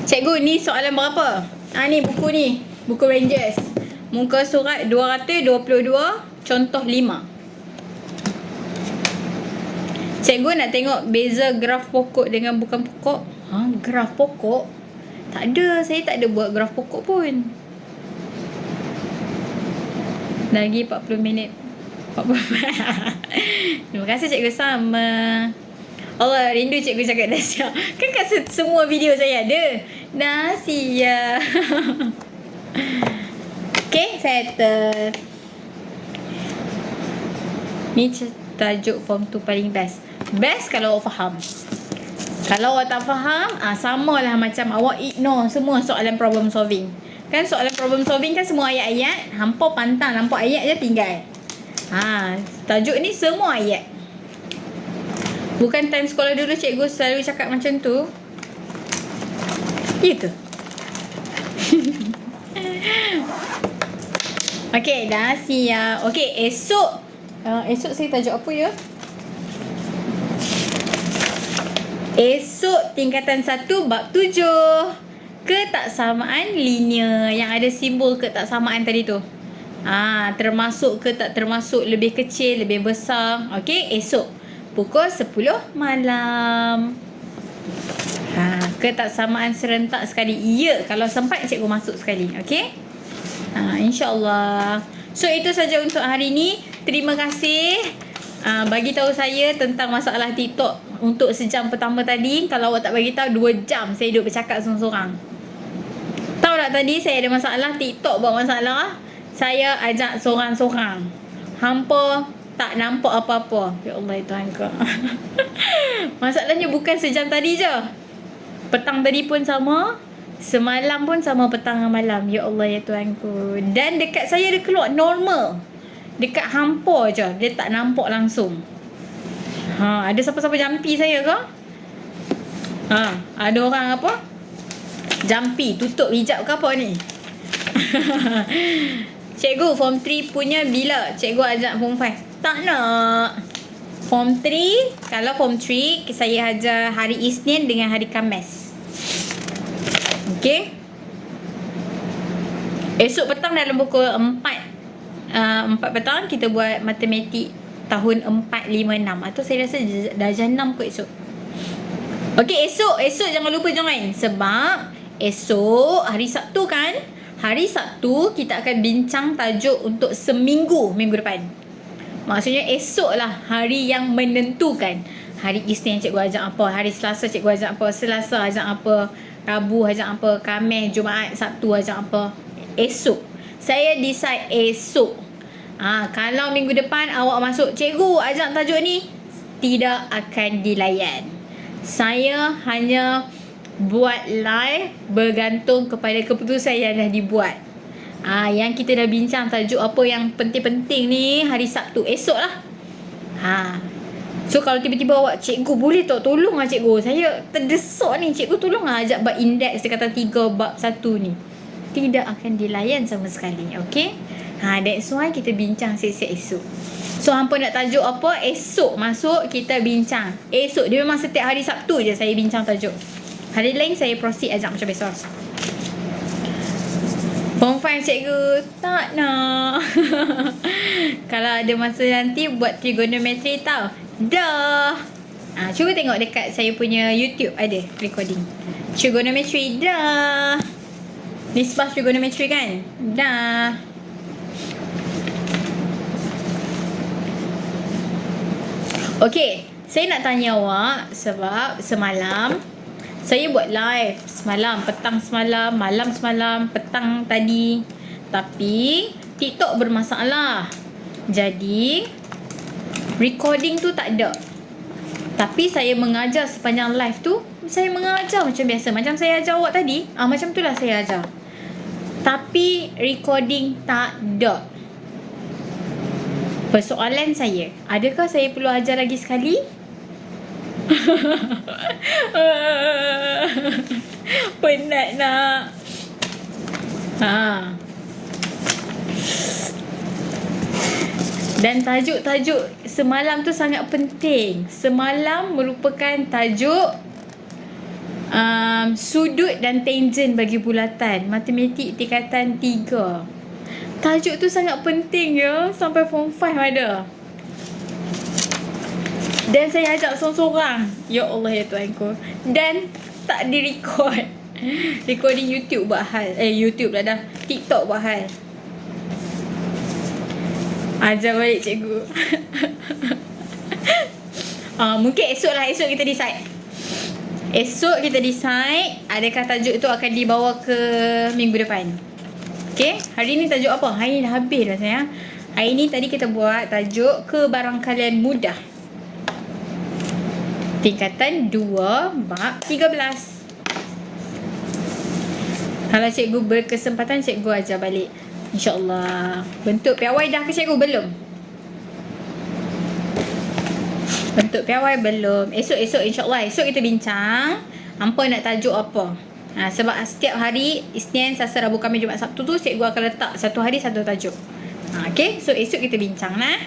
Cikgu, ni soalan berapa? Ni buku ni. Buku Rangers. Muka surat 222, contoh 5. Cikgu nak tengok beza graf pokok dengan bukan pokok. Graf pokok? Tak ada. Saya tak ada buat graf pokok pun. Lagi 40 minit. 40. Terima kasih cikgu sama. Allah, rindu cikgu cakap dah siap. Kan kat semua video saya ada. Dah siap. Okay, settle. Ni tajuk form 2 paling best. Best kalau awak faham. Kalau awak tak faham, samalah macam awak ignore semua soalan problem solving. Kan soalan problem solving kan semua ayat-ayat. Hampa pantang nampak ayat je tinggal. Tajuk ni semua ayat. Bukan time sekolah dulu cikgu selalu cakap macam tu. Ya ke? Okay, dah siap. Okay, esok saya tajuk apa ya? Esok tingkatan 1 bab 7. Ketaksamaan linear yang ada simbol ketaksamaan tadi tu. Termasuk ke tak termasuk, lebih kecil, lebih besar. Okay, esok pukul 10 malam. Ketaksamaan serentak sekali. Ya, kalau sempat cikgu masuk sekali. Okay, InsyaAllah. So itu saja untuk hari ni. Terima kasih bagi tahu saya tentang masalah TikTok untuk sejam pertama tadi. Kalau awak tak bagi tahu, 2 jam saya duduk bercakap seorang-seorang. Tahu tak tadi saya ada masalah TikTok buat masalah. Saya ajak seorang-seorang. Hampa tak nampak apa-apa. Ya Allah, Tuhan ku. Masalahnya bukan sejam tadi je. Petang tadi pun sama. Semalam pun sama, petang dan malam. Ya Allah, ya Tuhan ku. Dan dekat saya dia keluar normal. Dekat hampa je. Dia tak nampak langsung. Ada siapa-siapa jampi saya ke? Ada orang apa? Jampi, tutup hijab ke apa ni? Cikgu, form 3 punya bila? Cikgu ajak form 5. Tak nak. Form 3, kalau form 3 saya ajar hari Isnin dengan hari Khamis. Okey. Esok petang dalam pukul 4 petang kita buat matematik tahun 4, 5, 6. Atau saya rasa darjah 6 kot esok. Okey, esok jangan lupa join. Sebab esok hari Sabtu kan? Hari Sabtu kita akan bincang tajuk untuk seminggu minggu depan. Maksudnya esok lah hari yang menentukan. Hari Isnin cikgu ajak apa, hari Selasa cikgu ajak apa, Selasa ajak apa, Rabu ajak apa, Khamis, Jumaat, Sabtu ajak apa. Esok. Saya decide esok. Kalau minggu depan awak masuk, cikgu ajak tajuk ni, tidak akan dilayan. Saya hanya buat live bergantung kepada keputusan yang dah dibuat. Yang kita dah bincang tajuk apa yang penting-penting ni hari Sabtu, esok lah. So kalau tiba-tiba awak, cikgu boleh tak tolong lah cikgu, saya terdesak ni, cikgu tolong lah ajak bab indeks dia kata 3 bab 1 ni. Tidak akan dilayan sama sekali. Okay. That's why kita bincang siap-siap esok. So hampa nak tajuk apa, esok masuk kita bincang. Esok dia memang setiap hari Sabtu je saya bincang tajuk. Hari lain saya proceed ajak macam biasa. Form 5 cikgu tak nak. Kalau ada masa nanti buat trigonometry tau. Dah. Cuba tengok dekat saya punya YouTube ada recording. Trigonometry dah. Nisbah trigonometry kan? Dah. Okey, saya nak tanya awak sebab semalam saya buat live semalam, petang semalam, malam semalam, petang tadi. Tapi TikTok bermasalah. Jadi recording tu tak ada. Tapi saya mengajar sepanjang live tu, saya mengajar macam biasa, macam saya ajar awak tadi. Macam tu lah saya ajar. Tapi recording tak ada. Persoalan saya, adakah saya perlu ajar lagi sekali? Penat nak. Dan tajuk-tajuk semalam tu sangat penting. Semalam merupakan tajuk sudut dan tangent bagi bulatan, matematik tingkatan 3. Tajuk tu sangat penting ya, sampai form 5 ada. Dan saya ajak seorang-seorang. Ya Allah ya Tuhanku. Dan tak di-record. Recording YouTube buat hal. YouTube lah dah. TikTok buat hal. Ajar balik cikgu. Mungkin esok lah. Esok kita decide. Esok kita decide adakah tajuk tu akan dibawa ke minggu depan. Okay. Hari ni tajuk apa? Hari ni dah habis dah sayang. Hari ni tadi kita buat tajuk kebarangkalian mudah. Tingkatan 2 bab 13. Kalau cikgu berkesempatan, cikgu ajar balik, InsyaAllah. Bentuk piawai dah ke cikgu? Belum. Bentuk piawai belum. Esok InsyaAllah. Esok kita bincang hampa nak tajuk apa. Sebab setiap hari Isnin, Selasa, Rabu, Khamis, Jumaat, Sabtu tu cikgu akan letak satu hari satu tajuk. Okay. So esok kita bincang lah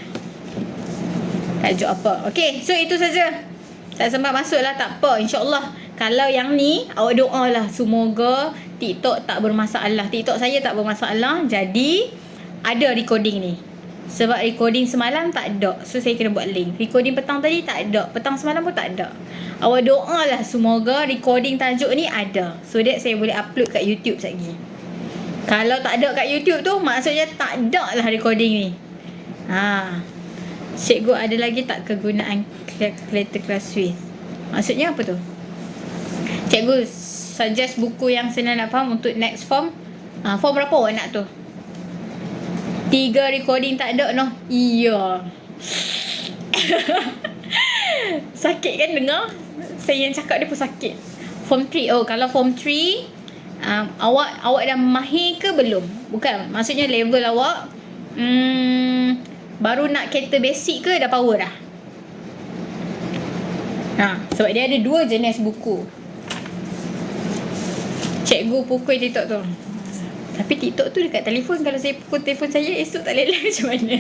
tajuk apa. Okay. So itu saja. Tak sempat masuk lah, tak apa, InsyaAllah. Kalau yang ni awak doa lah semoga TikTok tak bermasalah. TikTok saya tak bermasalah. Jadi ada recording ni. Sebab recording semalam tak ada, so saya kena buat link. Recording petang tadi tak ada, petang semalam pun tak ada. Awak doa lah semoga recording tajuk ni ada, so that saya boleh upload kat YouTube lagi. Kalau tak ada kat YouTube tu, maksudnya tak ada lah recording ni. Cikgu ada lagi tak kegunaan calculator class with? Maksudnya apa tu? Cikgu suggest buku yang senang nak faham untuk next form. Form berapa awak nak tu? 3 recording tak ada noh. Iya. Sakit kan dengar? Saya yang cakap dia pun sakit. Form 3. Oh, kalau form 3 awak dah mahir ke belum? Bukan, maksudnya level awak baru nak kereta basic ke dah power dah? Sebab dia ada 2 jenis buku. Cikgu pukul TikTok tu. Tapi TikTok tu dekat telefon. Kalau saya pukul telefon saya, esok tak boleh macam mana?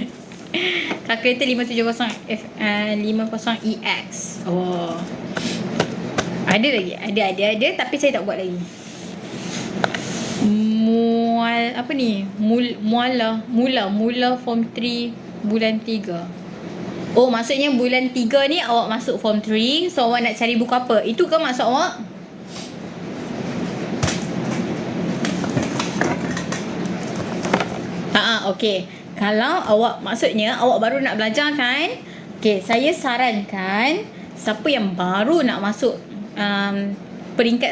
Kalkulator 50EX. Oh. Ada lagi. Ada tapi saya tak buat lagi. Apa ni? Mula form 3 bulan 3. Oh, maksudnya bulan 3 ni awak masuk form 3. So awak nak cari buku apa? Itu ke maksud awak? Okey. Kalau awak maksudnya awak baru nak belajar kan? Okey, saya sarankan siapa yang baru nak masuk peringkat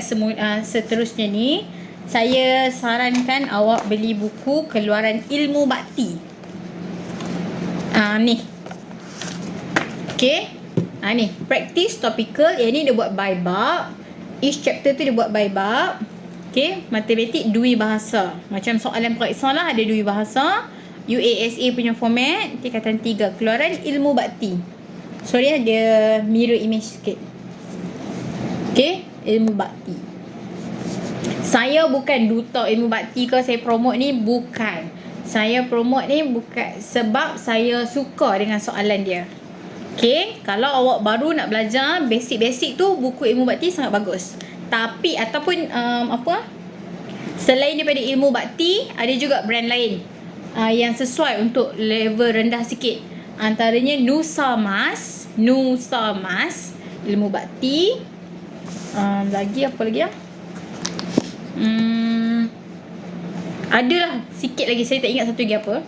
seterusnya ni, saya sarankan awak beli buku Keluaran Ilmu Bakti. Ni. Okey. Ni, practice topical. Yang ni dia buat by bab. Each chapter tu dia buat by bab. Okey, matematik dui bahasa. Macam soalan periksa lah, ada dui bahasa. UASA punya format, tingkatan 3, Keluaran Ilmu Bakti. Sorry dia mirror image sikit. Okey, Ilmu Bakti. Saya bukan duta Ilmu Bakti ke, saya promote ni bukan. Saya promote ni bukan sebab saya suka dengan soalan dia. Okey, kalau awak baru nak belajar basic-basic tu, buku Ilmu Bakti sangat bagus. Tapi ataupun selain daripada Ilmu Bakti, ada juga brand lain yang sesuai untuk level rendah sikit. Antaranya Nusa Mas, Ilmu Bakti. Lagi apa lagi ya? Adalah sikit lagi, saya tak ingat satu lagi apa.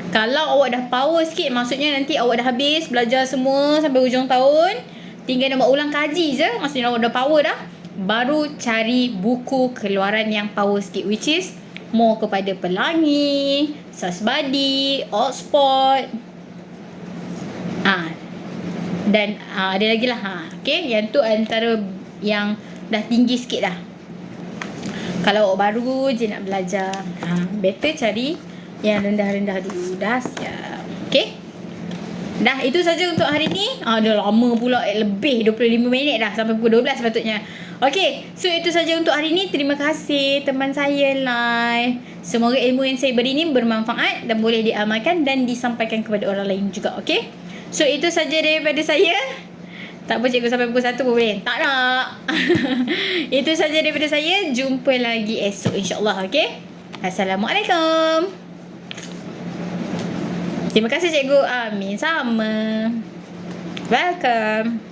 Kalau awak dah power sikit, maksudnya nanti awak dah habis belajar semua sampai hujung tahun, tinggal nak buat ulang kaji je, maksudnya awak dah power dah, baru cari buku keluaran yang power sikit, which is more kepada Pelangi, Sasbadi, Oxford. Dan ada lagi lah. Okay, yang tu antara yang dah tinggi sikit dah. Kalau awak baru je nak belajar, better cari yang rendah-rendah dulu. Dah siap. Okay, dah itu saja untuk hari ni. Dah lama pula, lebih 25 minit dah, sampai pukul 12 sepatutnya. Okay, so itu saja untuk hari ni. Terima kasih teman saya live. Semoga ilmu yang saya beri ni bermanfaat dan boleh diamalkan dan disampaikan kepada orang lain juga. Okay, so itu saja daripada saya. Tak apa cikgu sampai pukul 1 pun boleh. Tak nak. Itu saja daripada saya. Jumpa lagi esok insyaAllah. Okay, Assalamualaikum. Terima kasih cikgu. Amin. Sama. Welcome.